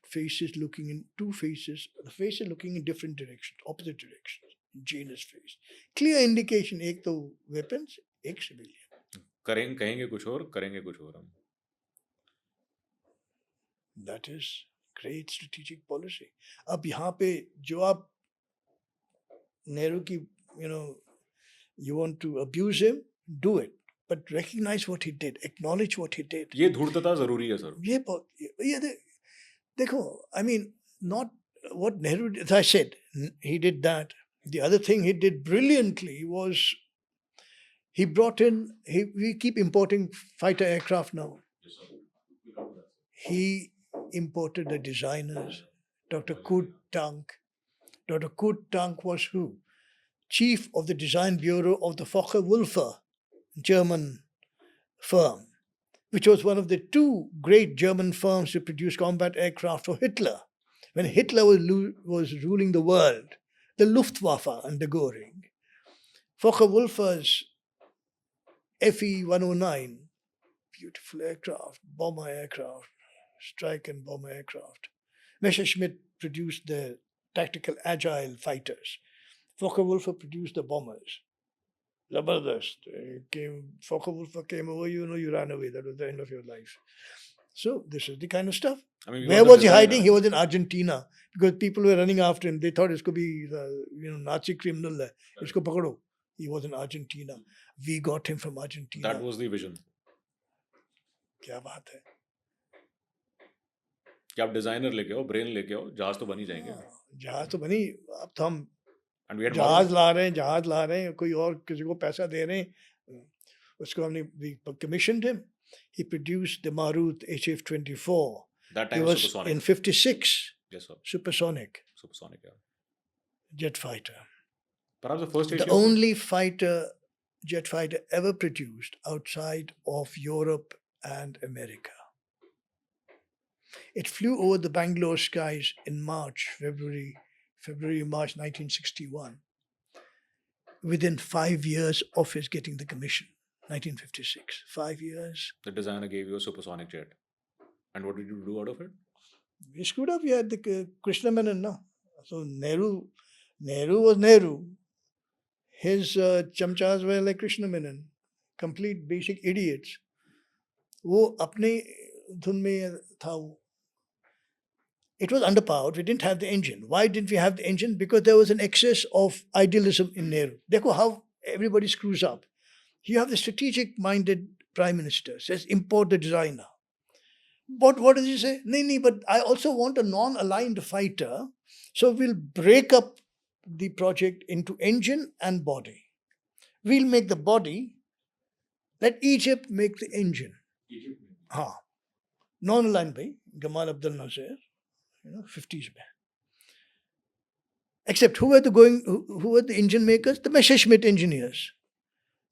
faces looking in two faces. The faces looking in different directions, opposite directions. Janus face. Clear indication, एक तो weapons, एक civilian. कहेंगे कुछ और, करेंगे कुछ और हम. That is great strategic policy. अब यहाँ पे जो आप नेहरू की, you want to abuse him, do it. But recognize what he did, acknowledge what he did. ये धूर्तता जरूरी है सर. ये देखो, I mean, not what Nehru did. As I said, he did that. The other thing he did brilliantly was he brought in, we keep importing fighter aircraft now. He imported the designers. Dr. Kurt Tank. Dr. Kurt Tank was who? Chief of the design bureau of the Focke-Wulfer German firm, which was one of the two great German firms to produce combat aircraft for Hitler. When Hitler was ruling the world, the Luftwaffe under Göring, Focke-Wulfer's Fe-109, beautiful aircraft, bomber aircraft, strike and bomber aircraft. Messerschmitt produced the tactical agile fighters. Focke-Wulfer produced the bombers. Zabardast. Focke-Wulfer came over, you ran away. That was the end of your life. So this is the kind of stuff. I mean, where was he hiding? He was in Argentina because people were running after him. They thought it could be Nazi criminal. Isko pakado. He was in Argentina. We got him from Argentina. That was the vision. क्या बात है? कि आप designer लेके आओ, brain लेके आओ, जहाज तो बन ही जाएंगे. जहाज तो बनी. अब तो हम जहाज ला रहे हैं, कोई और किसी को पैसा दे रहे हैं. उसको हमने, we commissioned him. He produced the Marut HF-24. That time he was supersonic. in 56. Yes, sir. Supersonic. Supersonic, yeah. Jet fighter. Perhaps the first the only jet fighter ever produced outside of Europe and America. It flew over the Bangalore skies in February, March 1961. Within 5 years of his getting the commission, 1956. 5 years. The designer gave you a supersonic jet. And what did you do out of it? We screwed up. We had the Krishna Menon, no? So Nehru was Nehru. His chamchas were like Krishna Menon, complete basic idiots. वो अपने धुन में था वो. It was underpowered. We didn't have the engine. Why didn't we have the engine? Because there was an excess of idealism in Nehru. देखो how everybody screws up. You have the strategic-minded prime minister says import the designer. But what does he say? No, but I also want a non-aligned fighter. So we'll break up the project into engine and body. We'll make the body. Let Egypt make the engine. हाँ, non-aligned by Gamal Abdel Nasser, 50s में. Except who were the engine makers? The Messerschmitt engineers.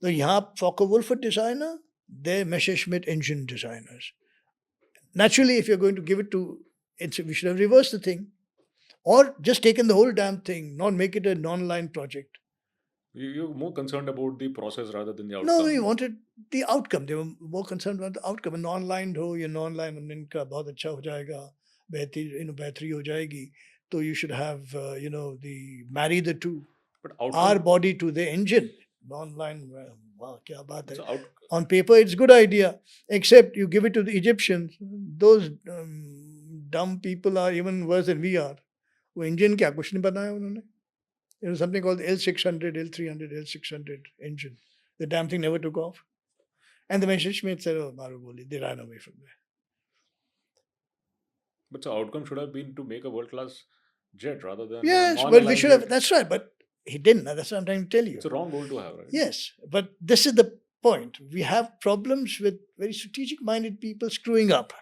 So यहाँ Focke-Wulf designer, they're Messerschmitt engine designers. Naturally, if you're going to give it to, we should have reversed the thing. Or just taken the whole damn thing, not make it a non-aligned project. You're more concerned about the process rather than the outcome. No, we wanted the outcome. They were more concerned about the outcome. Non-aligned हो या non-aligned इनका बहुत अच्छा हो जाएगा, बेहतरी हो जाएगी. So you should have marry the two. But Our body to the engine. Non-aligned, wow, क्या बात है. On paper, it's a good idea. Except you give it to the Egyptians. Those dumb people are even worse than we are. वो engine क्या कुछ नहीं बनाया उन्होंने. Something called the L600, L300, L600 engine. The damn thing never took off. And the Messerschmitt said, oh, Maru Boli, they ran away from there. But the outcome should have been to make a world-class jet rather than yes, but we should have, that's right, but he didn't. That's what I'm trying to tell you. It's a wrong goal to have, right? Yes, but this is the point. We have problems with very strategic-minded people screwing up.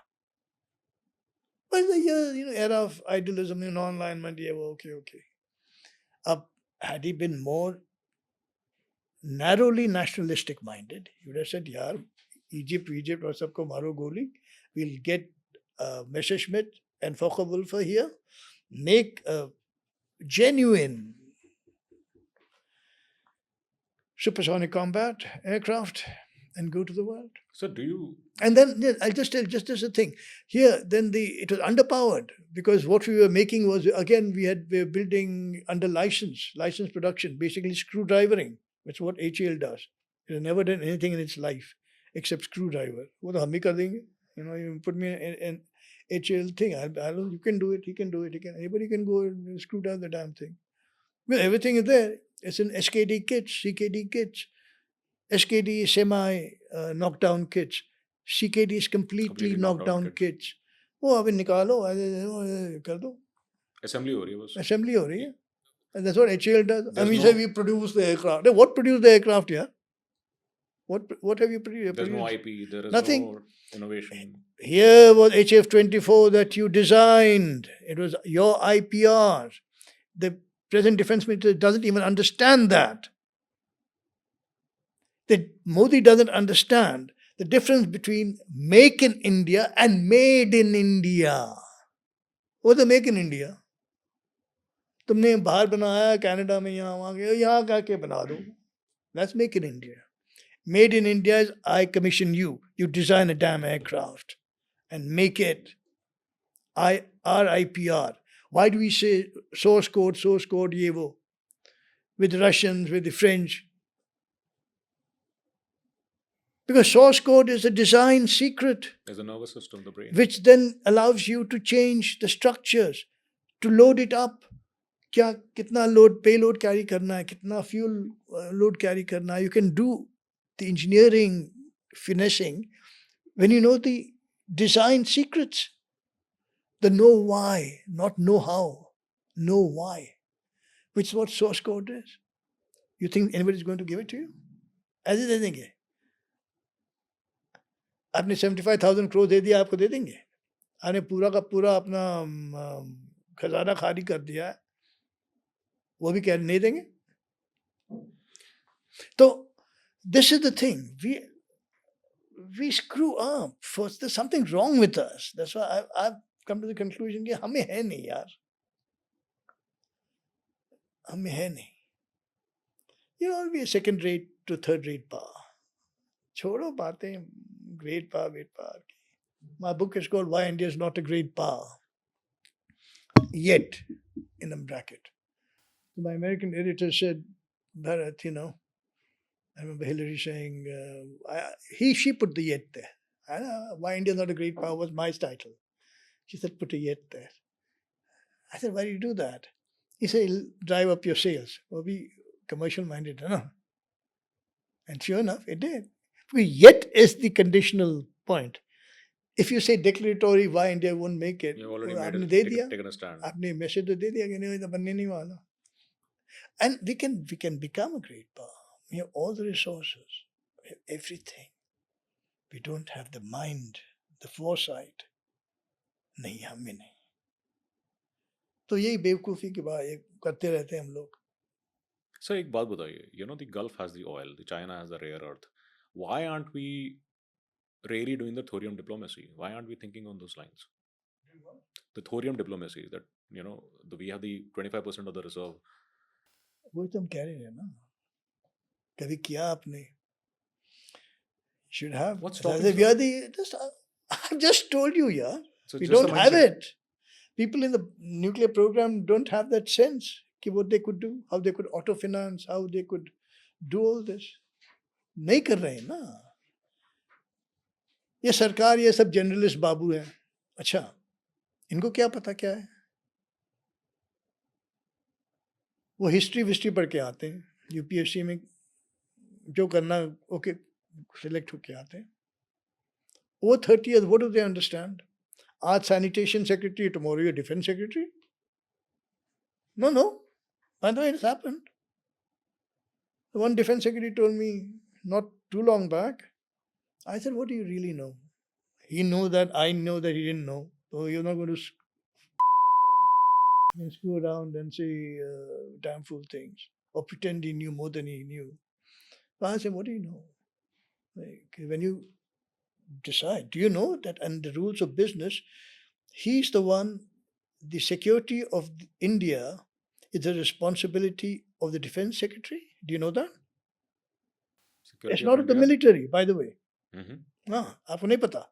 But the era of idealism, non-alignment, yeah, well, okay. Had he been more narrowly nationalistic minded, he would have said, yaar, Egypt or sabko maro goli, we'll get Messerschmitt and Focke-Wulf here, make a genuine supersonic combat aircraft and go to the world. So do you... And then I'll just tell, just as a thing, here then it was underpowered because what we were making was, again, we were building under license production, basically screwdrivering. That's what HAL does. It has never done anything in its life except screwdriver. What hum hi kar denge? You put me in HAL thing. You can do it. He can do it. Anybody can go and screw down the damn thing. Well, everything is there. It's in SKD kits, CKD kits. SKD is semi knockdown kits. CKD is completely knockdown kits. वो अभी निकालो कर दो. Assembly हो रही है बस. Assembly हो रही है. And that's what HAL does. And we say we produce the aircraft. What produced the aircraft here? What have you produced? There's no IP. There is nothing. No innovation. Here was HF-24 that you designed. It was your IPR. The present defense minister doesn't even understand that. That Modi doesn't understand the difference between make in India and made in India. What's the make in India? तुमने बाहर बनाया Canada में यहाँ वहाँ गए यहाँ का के बना दो. That's make in India. Made in India is I commission you. You design a damn aircraft and make it. RIPR. Why do we say source code, ye wo? With the Russians, with the French. Because source code is a design secret. There's a nervous system, the brain. Which then allows you to change the structures, to load it up. क्या कितना load, payload carry करना है, कितना fuel load carry करना है. You can do the engineering finessing when you know the design secrets. The know why, not know how. Know why. Which is what source code is. You think anybody's going to give it to you? ऐसे दे देंगे. आपने 75,000 crore दे दिया, आपको दे देंगे. आपने पूरा का पूरा अपना खजाना खाली कर दिया है, वो भी क्या नहीं देंगे? तो this is the thing. We screw up. First, there's something wrong with us. That's why I've come to the conclusion कि हमें है नहीं यार. हमें है नहीं. You know, we are second rate to third rate power. छोड़ो बातें great power, great power. My book is called Why India is Not a Great Power. yet in a bracket. My American editor said, Bharat, I remember Hillary saying, she put the yet there. I know, why India is not a great power was my title. She said, put a yet there. I said, why do you do that? He said, it'll drive up your sales. Well, we commercial minded, And sure enough, it did. Because yet is the conditional point. If you say declaratory, why India won't make it, You already आपने दे दिया, taken a stand. आपने message तो दे दिया कि नहीं, तो बनने नहीं वाला. And we can become a great power. We have all the resources, we have everything. We don't have the mind, the foresight. नहीं, हम में नहीं. तो यही बेवकूफ़ी की बात ये करते रहते हैं हम लोग. So, एक बात बताइए, the Gulf has the oil, the China has the rare earth. Why aren't we really doing the thorium diplomacy? Why aren't we thinking on those lines? The thorium diplomacy that, we have the 25% of the reserve. वही तो हम कह रहे हैं ना. कभी किया आपने? Should have. What's stopping? I've just told you, yeah. So we just don't have it. People in the nuclear program don't have that sense कि what they could do, how they could auto-finance, how they could do all this. नहीं कर रहे हैं ना. ये सरकार ये सब जनरलिस्ट बाबू हैं. अच्छा, इनको क्या पता क्या है? वो हिस्ट्री पढ़ के आते हैं. यूपीएससी में जो करना ओके सिलेक्ट होके आते हैं. Over 30 years, what do they understand? आज sanitation secretary, tomorrow you're defense secretary? No. By the way, it's happened. One defense secretary told me not too long back. I said, what do you really know? He knew that, I know that he didn't know. So you're not going to screw around and say damn fool things or pretend he knew more than he knew. So I said, what do you know? Like, when you decide, do you know that under the rules of business, he's the one, the security of India is the responsibility of the defense secretary? Do you know that? Security it's not of the military, by the way. आपको नहीं पता.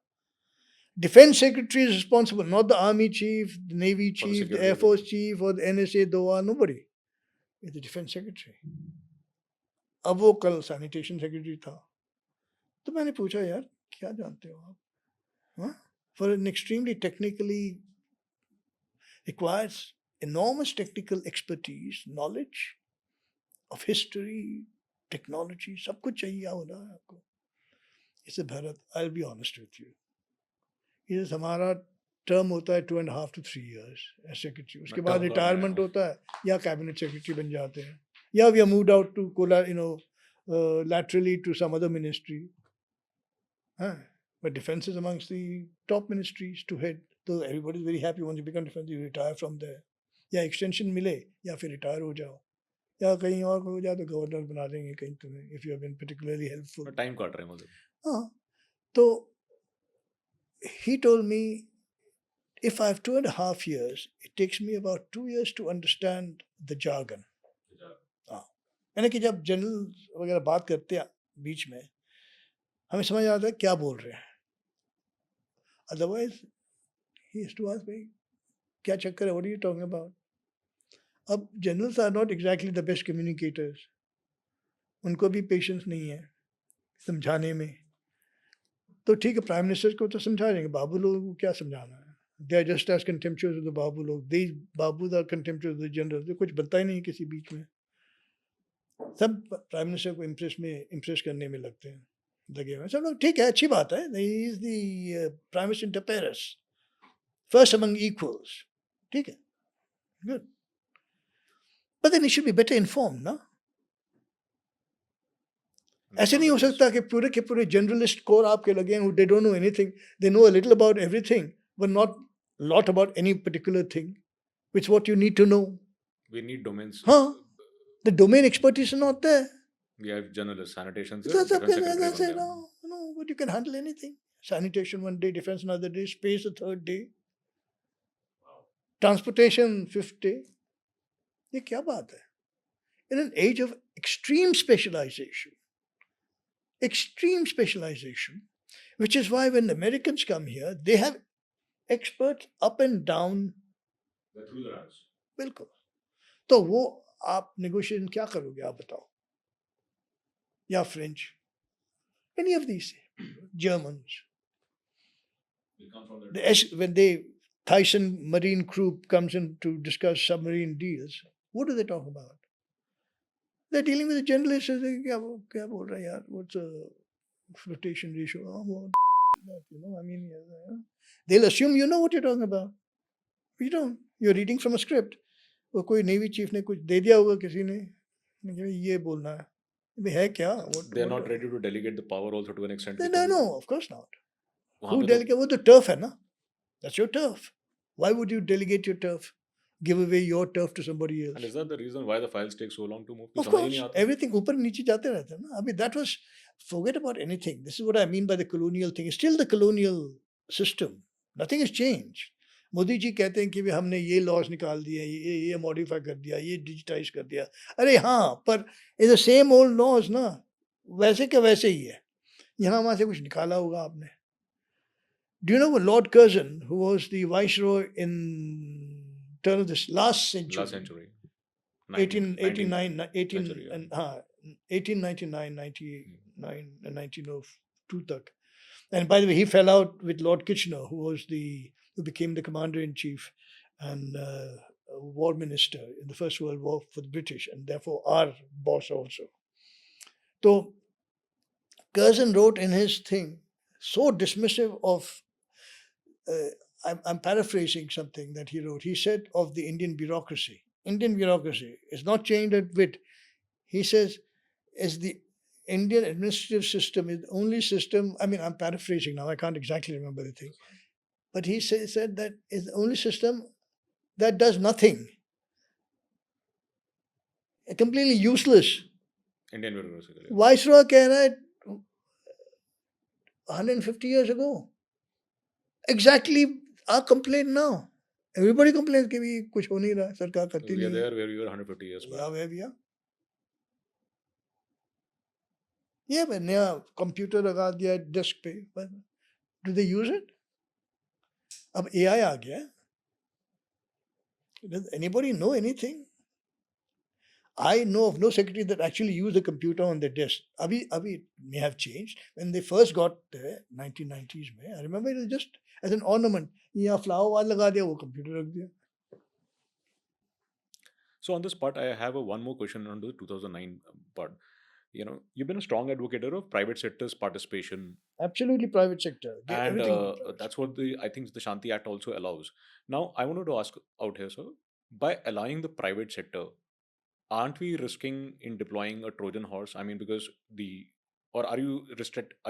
Defense secretary is responsible, not the army chief, the navy chief, the air force chief, or the NSA, DOA, nobody. It's the defense secretary. अब वो कल sanitation secretary था. तो मैंने पूछा यार क्या जानते हो आप? For an extremely technically requires enormous technical expertise, knowledge of history, technology, सब कुछ चाहिए होता है आपको. इसे Bharat, I'll be honest with you. ये हमारा टर्म होता है 2.5 to 3 years as secretary. उसके बाद रिटायरमेंट होता है या कैबिनेट सेक्रेटरी बन जाते हैं या we are moved out to laterally to some other ministry. But defense is amongst the top ministries to head. So everybody is very happy once you become defense, you retire from there. या extension मिले या फिर retire हो जाओ या कहीं और हो जाए तो गवर्नर बना देंगे कहीं तुम्हें if you have been particularly helpful. Time काट रहे हैं मतलब. हाँ, तो he told me if I have 2.5 years, it takes me about 2 years to understand the jargon. हाँ, यानी कि जब जनरल वगैरह बात करते हैं बीच में हमें समझ आता है क्या बोल रहे हैं. Otherwise, he used to ask me, क्या चक्कर है? What are you talking about? अब generals are not exactly the best communicators. उनको भी patience नहीं है समझाने में. तो ठीक है, प्राइम मिनिस्टर को तो समझा देंगे, बाबू लोगों को क्या समझाना है? They are just as contemptuous of the बाबू लोग. These babus are contemptuous of the generals. कुछ बनता ही नहीं किसी बीच में. सब प्राइम मिनिस्टर को इम्प्रेस करने में लगते हैं, लगे हुए. सब लोग ठीक है, अच्छी बात है. He is the prime minister inter pares, first among equals. ठीक है, good. But then he should be better informed, ना? ऐसे नहीं हो सकता कि पूरे के पूरे जनरलिस्ट कोर आपके लगे हैं, they don't know anything. They know a little about everything, but not a lot about any particular thing, which what you need to know. We need domains. हाँ, the domain expertise is not there. We have journalists, sanitation, That's it. No, but you can handle anything. Sanitation one day, defense another day, space the third day, transportation fifth day. ये क्या बात है? In an age of extreme specialization, which is why when the Americans come here, they have experts up and down They're through the ranks. बिल्कुल. तो वो आप negotiation क्या करोगे आप बताओ? या French, any of these, Germans. They come from When the Thyssen Marine crew comes in to discuss submarine deals, what do they talk about? They're dealing with the journalists. क्या बोल रहा है यार? What's a flotation ratio? Oh, well, I mean, they'll assume you know what you're talking about. You don't. You're reading from a script. वो कोई navy chief ने कुछ दे दिया होगा किसी ने ये बोलना है है क्या? They're not ready to delegate the power also to an extent. No, of course not. वहाँ Who पे तो delegate? वो तो turf है ना. That's your turf. Why would you delegate your turf? Give away your turf to somebody else. And is that the reason why the files take so long to move? Of course, everything ऊपर नीचे जाते रहते हैं ना. I mean, that was, forget about anything. This is what I mean by the colonial thing. It's still the colonial system. Nothing has changed. Modi ji कहते हैं कि भी हमने ये लॉज निकाल दिए, ये मॉडिफाई कर दिया, ये डिजिटाइज कर दिया. अरे हाँ, पर is the same old laws ना, वैसे के वैसे ही है. यहाँ वहाँ से कुछ निकाला होगा आपने. Do you know Lord Curzon, who was the viceroy in turn of this last century? Last century. 1889, 1899, 99, 1902 tak. And by the way, he fell out with Lord Kitchener, who became the commander-in-chief and war minister in the First World War for the British, and therefore our boss also. So Curzon wrote in his thing, so dismissive of, I'm paraphrasing something that he wrote. He said of the Indian bureaucracy is not changed at wit. He says, is the Indian administrative system is the only system, I mean, I'm paraphrasing now, I can't exactly remember the thing. But he said that is the only system that does nothing. Completely useless. Indian bureaucracy. Viceroy कह रहा है 150 years ago. Exactly our complaint now. Everybody complains कि भी कुछ हो नहीं रहा, सरकार करती नहीं. We are there where we were 150 years back. Yeah, where we are. Yeah, but नया कंप्यूटर लगा दिया डेस्क पे, but do they use it? अब AI आ गया. Does anybody know anything? I know of no secretary that actually used a computer on their desk. Abhi it may have changed. When they first got there, 1990s में, I remember it was just as an ornament. यहाँ flower वाल लगा दिया, वो computer रख दिया. So on this part, I have one more question on the 2009 part. You've been a strong advocate of private sector's participation. Absolutely private sector. And that's what I think the Shanti Act also allows. Now, I wanted to ask out here, sir, by allowing the private sector, aren't we risking in deploying a Trojan horse? I mean, because or are you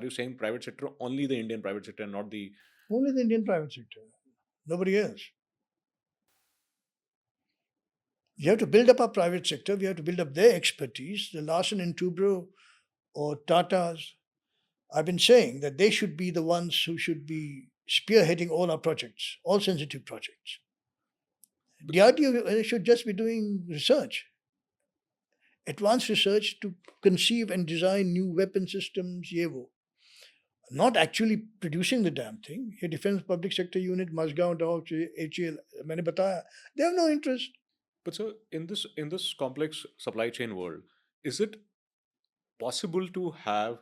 saying private sector, only the Indian private sector, not the... Only the Indian private sector. Nobody else. We have to build up our private sector. We have to build up their expertise. The Larsen and Toubro or Tatas, I've been saying that they should be the ones who should be spearheading all our projects, all sensitive projects. The DRDO should just be doing research, advanced research to conceive and design new weapon systems, yevo. Not actually producing the damn thing. A defense public sector unit, Mazgaon, Dogs, HAL, मैंने बताया, they have no interest. But sir, in this complex supply chain world, is it possible to have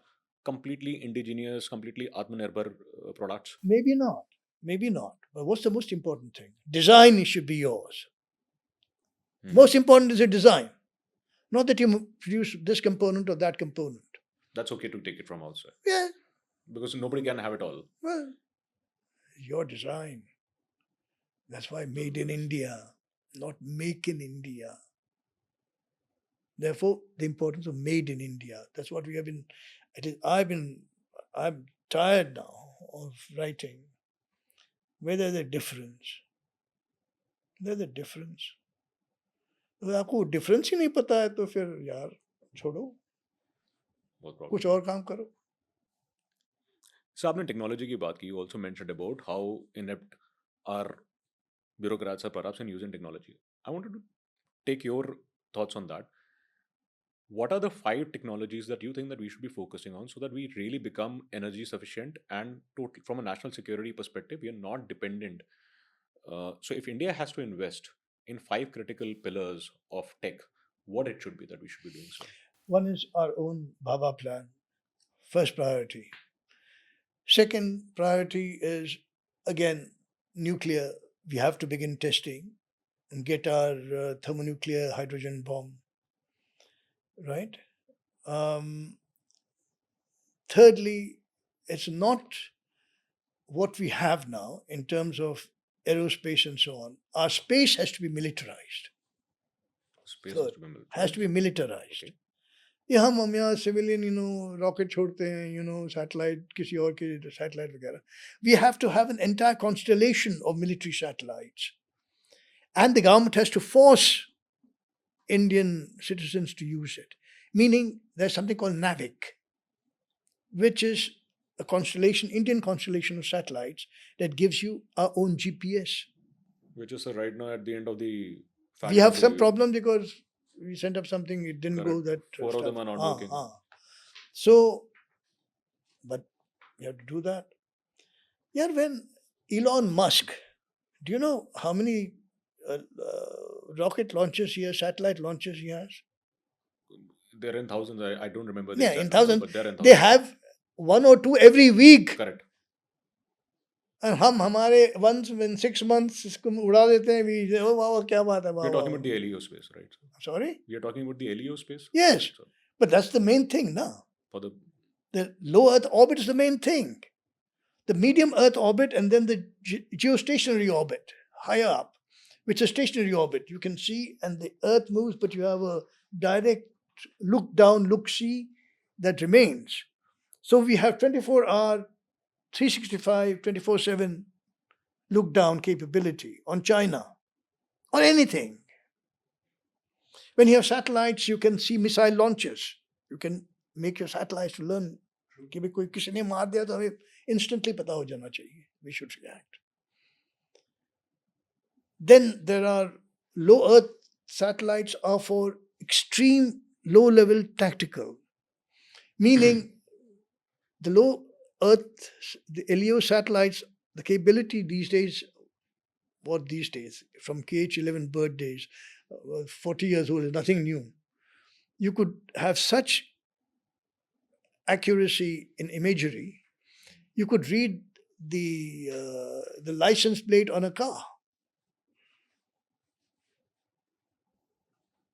completely indigenous, completely Atmanirbhar products? Maybe not. But what's the most important thing? Design should be yours. Most important is the design. Not that you produce this component or that component. That's okay to take it from outside. Yeah. Because nobody can have it all. Well, your design. That's why made in India, not make in India. Therefore, the importance of made in India. That's what we have been. I'm tired now of writing. Where there's a difference. There's a difference. अगर आपको difference ही नहीं पता है तो फिर यार छोड़ो, कुछ और काम करो. सर आपने टेक्नोलॉजी की बात की. You also mentioned about how inept our bureaucrats are perhaps in using technology. I wanted to take your thoughts on that. What are the 5 technologies that you think that we should be focusing on so that we really become energy sufficient and from a national security perspective, we are not dependent So if India has to invest in 5 critical pillars of tech, what it should be that we should be doing so? One is our own Bhabha plan, first priority. Second priority is, again, nuclear. We have to begin testing and get our thermonuclear hydrogen bomb, right? Um, Thirdly, it's not what we have now in terms of aerospace and so on. Our space has to be militarized. Space has Third, to be has to be militarized. Okay. ये हम यहाँ civilian rocket छोड़ते हैं satellite किसी और के satellite वगैरह. We have to have an entire constellation of military satellites, and the government has to force Indian citizens to use it. Meaning there's something called NAVIC, which is a constellation, Indian constellation of satellites that gives you our own GPS. Which is right now at the end of the. We have some problem because we sent up something, it didn't go that. 4 of them are not working. So, but you have to do that. Yeah, when Elon Musk, do you know how many rocket launches he has, satellite launches he has? They're in thousands. I don't remember. Yeah, in exact number, thousands. but they're in thousands. They have 1 or 2 every week. Correct. And हम हमारे once in 6 months इसको उड़ा देते हैं. We say, oh wow, क्या बात है. We're talking about the LEO space, right? Sorry? We are talking about the LEO space? Yes. So But that's the main thing now. for The low Earth orbit is the main thing. The medium Earth orbit and then the geostationary orbit, higher up, which is stationary orbit. You can see and the Earth moves, but you have a direct look down, look see that remains. So we have 24-hour, 365, 24/7 look down capability on China, on anything. When you have satellites, you can see missile launches. You can make your satellites to learn कि भाई कोई किसी ने मार दिया तो हमें instantly पता हो जाना चाहिए. We should react. Then there are low Earth satellites are for extreme low level tactical, meaning the low Earth, the LEO satellites, the capability these days, what these days, from KH-11 bird days, 40 years old is nothing new. You could have such accuracy in imagery, you could read the license plate on a car.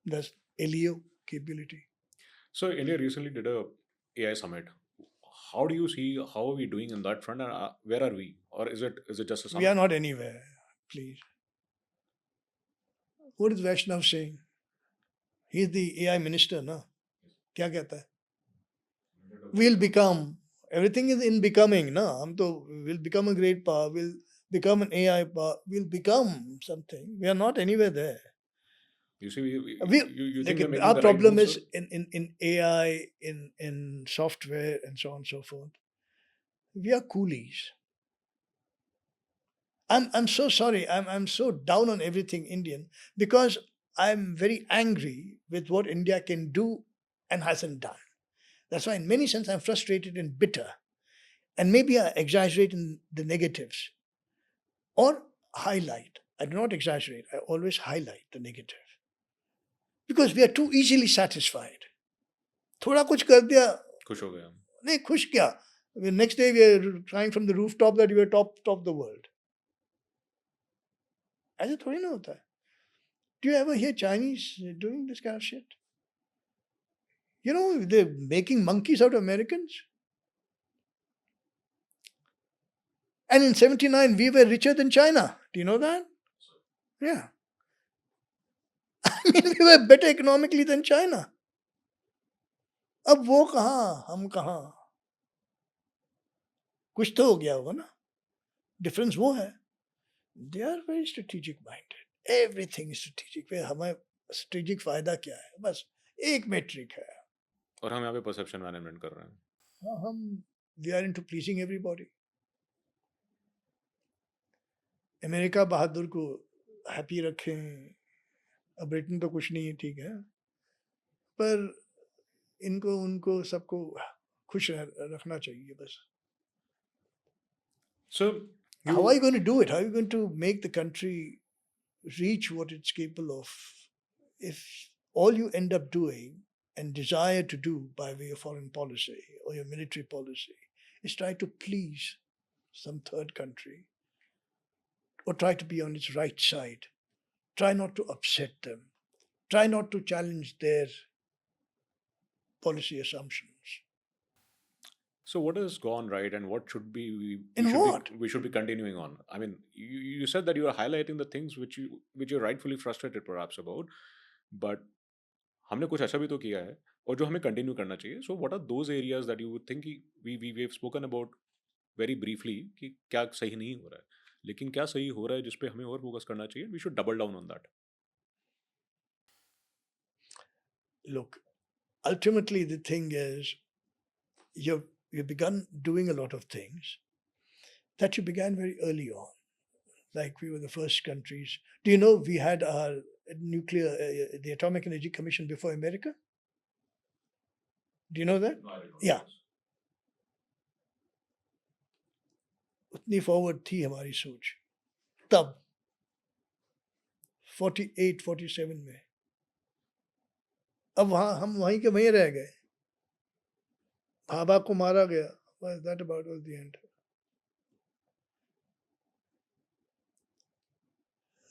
That's LEO capability. So India recently did a AI summit. How do you see how are we doing in that front, and where are we, or is it just a summit? We are not anywhere, please. What is Vaishnav saying? He's the AI minister, no? क्या कहता है? We'll become. Everything is in becoming, no? हम तो will become a great power. We'll become an AI power. We'll become something. We are not anywhere there. You see, you think we're making our the problem right is in AI, in software, and so on and so forth. We are coolies. I'm so sorry. I'm so down on everything Indian because I'm very angry with what India can do and hasn't done. That's why, in many sense, I'm frustrated and bitter. And maybe I exaggerate in the negatives or highlight. I do not exaggerate. I always highlight the negative. Because we are too easily satisfied. थोड़ा कुछ कर दिया. खुश हो गए हम. नहीं खुश क्या? The next day we are crying from the rooftop that we are top the world. ऐसे थोड़ी ना होता है. Do you ever hear Chinese doing this kind of shit? You know, they're making monkeys out of Americans. And in 79, we were richer than China. Do you know that? Yeah. I mean, we were better economically than China. अब वो कहाँ, हम कहाँ? कुछ तो हो गया होगा ना? Difference वो है. They are very strategic minded. Everything is strategic. वे हमें strategic फायदा क्या है? बस एक metric है. और हम यहाँ पे perception management कर रहे हैं. हाँ, हम we are into pleasing everybody. America बहादुर को हैप्पी रखें. अब ब्रिटेन तो कुछ नहीं है, ठीक है, पर इनको उनको सबको खुश रखना चाहिए बस. So How are you going to do it? How are you going to make the country reach what it's capable of if all you end up doing and desire to do by way of foreign policy or your military policy is try to please some third country or try to be on its right side? Try not to upset them. Try not to challenge their policy assumptions. So what has gone right, and what should be we In should what? be we should be continuing on? I mean, you said that you are highlighting the things which you're rightfully frustrated perhaps about, but हमने कुछ अच्छा भी तो किया है और जो हमें कंटिन्यू करना चाहिए. So what are those areas that you would think कि we have spoken about very briefly कि क्या सही नहीं हो रहा है, लेकिन क्या सही हो रहा है जिस पे हमें और फोकस करना चाहिए? We should double down on that. Look, ultimately the thing is you've begun doing a lot of things that you began very early on. Like we were the first countries. Do you know we had our the Atomic Energy Commission before America? Do you know that? No, I don't know. Yeah. उतनी forward थी हमारी सोच तब 48 47 में. अब हम वहीं के वहीं रह गए. भाभा को मारा गया. Was that about was the end?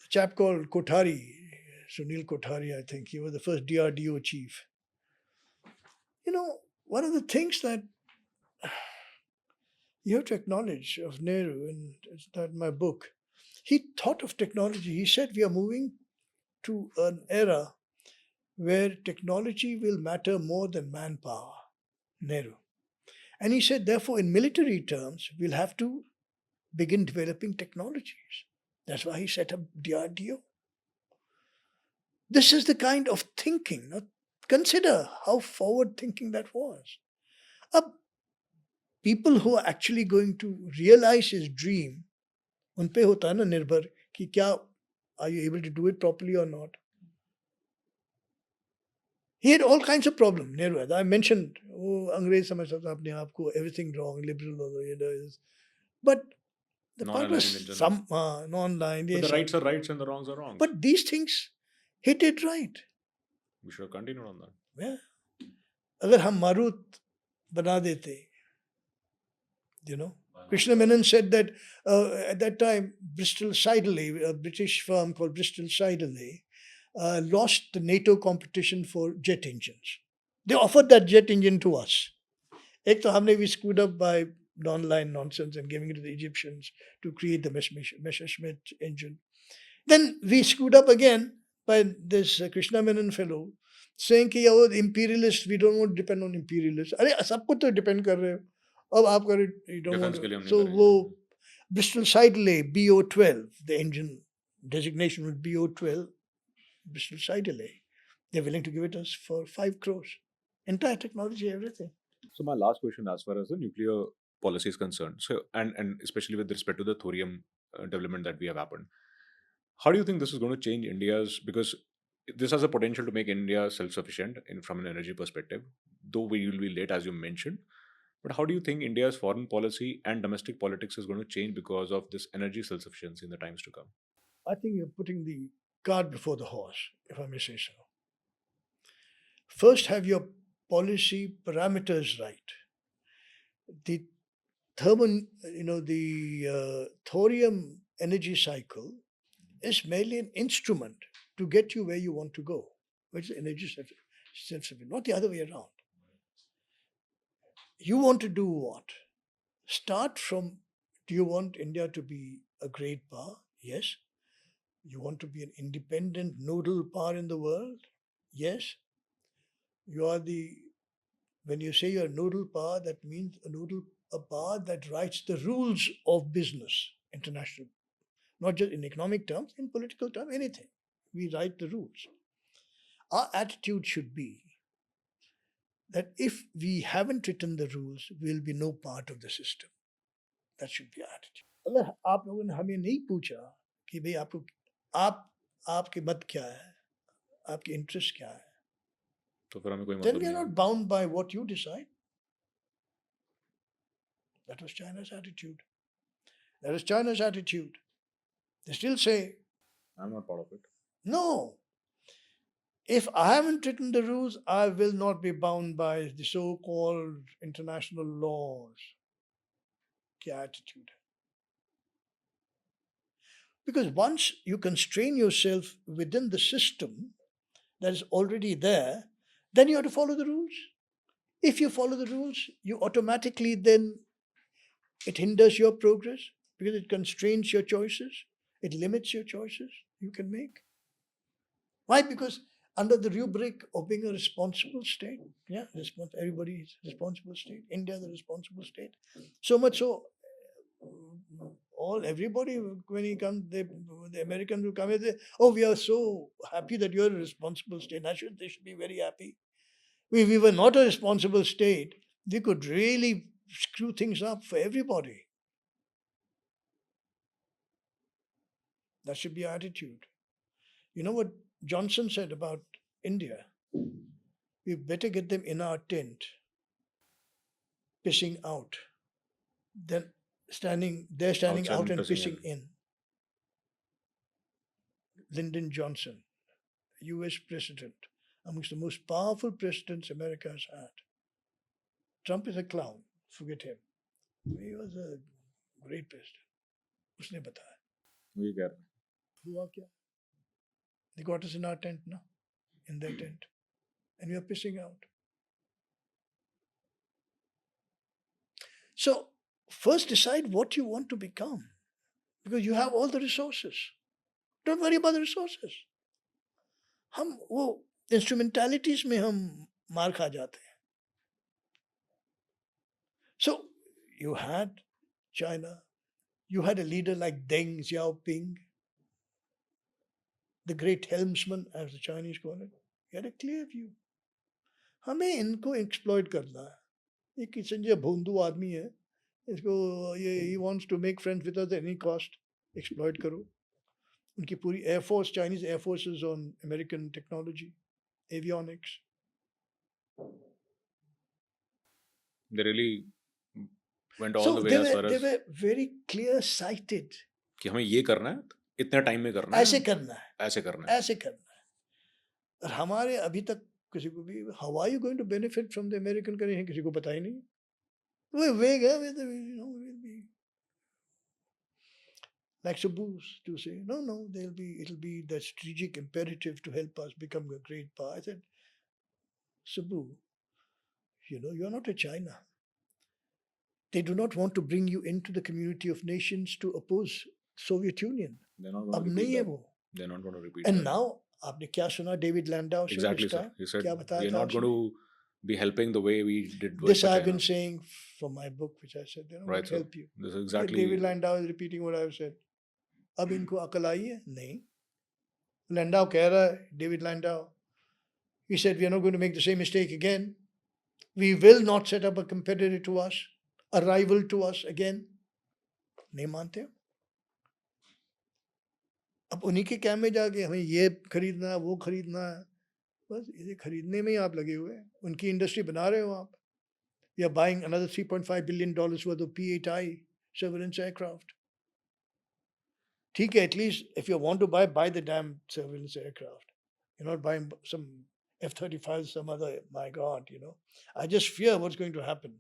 A chap called Kothari, Sunil Kothari, I think he was the first DRDO chief. You know, one of the things that you have to acknowledge of Nehru, and it's not in my book, he thought of technology. He said we are moving to an era where technology will matter more than manpower, Nehru. And he said, therefore, in military terms, we'll have to begin developing technologies. That's why he set up DRDO. This is the kind of thinking. Now, consider how forward thinking that was. People who are actually going to realize his dream, उन पे होता है ना निर्भर कि क्या, are you able to do it properly or not? He had all kinds of problems. Nehru had. I mentioned, अंग्रेज समझता था अपने आप को everything wrong, liberal, but the point was some non-aligned. But the rights are rights and the wrongs are wrongs. But these things hit it right. We should continue on that. Yeah. अगर हम Marut बना देते, you know. Krishna Menon said that at that time, Bristol Siddeley, a British firm called Bristol Siddeley, lost the NATO competition for jet engines. They offered that jet engine to us. एक तो हमने we screwed up by non-line nonsense and giving it to the Egyptians to create the Messerschmitt engine. Then we screwed up again by this Krishna Menon fellow saying कि वो imperialists, we don't want to depend on imperialists. अरे सब कुछ तो depend कर रहे हो. अब आप कर you don't want to. So वो Bristol Siddeley BO12, the engine designation was BO12, Bristol Siddeley. They're willing to give it us for 5 crores. Entire technology, everything. So my last question, as far as the nuclear policy is concerned, so and especially with respect to the thorium development that we have happened, how do you think this is going to change India's, because this has a potential to make India self-sufficient from an energy perspective, though we will be late, as you mentioned. But how do you think India's foreign policy and domestic politics is going to change because of this energy self-sufficiency in the times to come? I think you're putting the cart before the horse, if I may say so. First, have your policy parameters right. The thorium energy cycle is merely an instrument to get you where you want to go, which is energy self-sufficient, not the other way around. You want to do what? Start from, do you want India to be a great power? Yes. You want to be an independent nodal power in the world? Yes. When you say you're a nodal power, that means a power that writes the rules of business, international, not just in economic terms, in political terms, anything. We write the rules. Our attitude should be that if we haven't written the rules, we'll be no part of the system. That should be our attitude. अगर आप लोगों ने हमें नहीं पूछा कि भाई आपके मत क्या है, आपके इंटरेस्ट क्या है, तो फिर हमें कोई then we are not bound by what you decide. That was China's attitude. That is China's attitude. They still say, I'm not part of it. no, if I haven't written the rules, I will not be bound by the so called international laws. Kya attitude? Because once you constrain yourself within the system that is already there, then you have to follow the rules. If you follow the rules, you automatically then it hinders your progress because it constrains your choices, it limits your choices you can make. Why? Because under the rubric of being a responsible state, yeah, everybody is a responsible state. India is a responsible state. So much so, all everybody when he comes, the Americans will come and say, "Oh, we are so happy that you're a responsible state." They should be very happy. If we were not a responsible state, we could really screw things up for everybody. That should be our attitude. You know what Johnson said about India? We better get them in our tent, pissing out, than they're standing Outside out and and pissing pissing in. in. Lyndon Johnson, US president, amongst the most powerful presidents America has had. Trump is a clown, forget him. He was a great president. उसने बताया वही कह रहा हूँ. हुआ क्या? They got us in our tent, no? In their tent. And we are pissing out. So, first decide what you want to become. Because you have all the resources. Don't worry about the resources. हम वो इंस्ट्रूमेंटैलिटीज में हम मार खा जाते हैं. So, you had China, you had a leader like Deng Xiaoping, the great helmsman, as the Chinese call it. He had a clear view. हमें इनको एक्सप्लॉइट करना है. ये किशन जो भोंदू आदमी है, इसको ये he wants to make friends with us at any cost. Exploit करो. उनकी पूरी air force, Chinese air force is on American technology, avionics. They really went all So the way they as were far they as were very clear sighted. कि हमें ये करना है, इतने time में करना है, ऐसे करना है, ऐसे करना है. ऐसे करना है. और हमारे अभी तक किसी को भी how are you going to benefit from the American करें किसी को पता ही नहीं. वो वेग है, will be like Subbu's to say, no, it'll be the strategic imperative to help us become a great power. I said, Subbu, you're not a China. They do not want to bring you into the community of nations to oppose Soviet Union. They're not going अब to नहीं repeat है that. वो. They're not going to repeat And that. now आपने क्या सुना David लैंडाउ से Exactly, उस sir. Time? He said क्या बताया we're था not going आपने? to be helping the way we did This for I've China. been saying for my book, which I said, they're not Right, going to sir. help you. This is exactly. David Landau is repeating what I've said. अब इनको अकल आई है? नहीं. लैंडाउ कह रहा है, David लैंडाउ, he said, we are not going to make the same mistake again. We will not set up a competitor to us, a rival to us again. नहीं मानते हो? अब उन्हीं के कैम्प में जाके हमें ये खरीदना है, वो खरीदना है, बस ये खरीदने में ही आप लगे हुए हैं. उनकी इंडस्ट्री बना रहे हो आप. We are buying another $3.5 billion worth of P-8I surveillance aircraft. ठीक है, at least if you want to buy the damn surveillance aircraft. You're not buying some F-35, some other, my God, I just fear what's going to happen.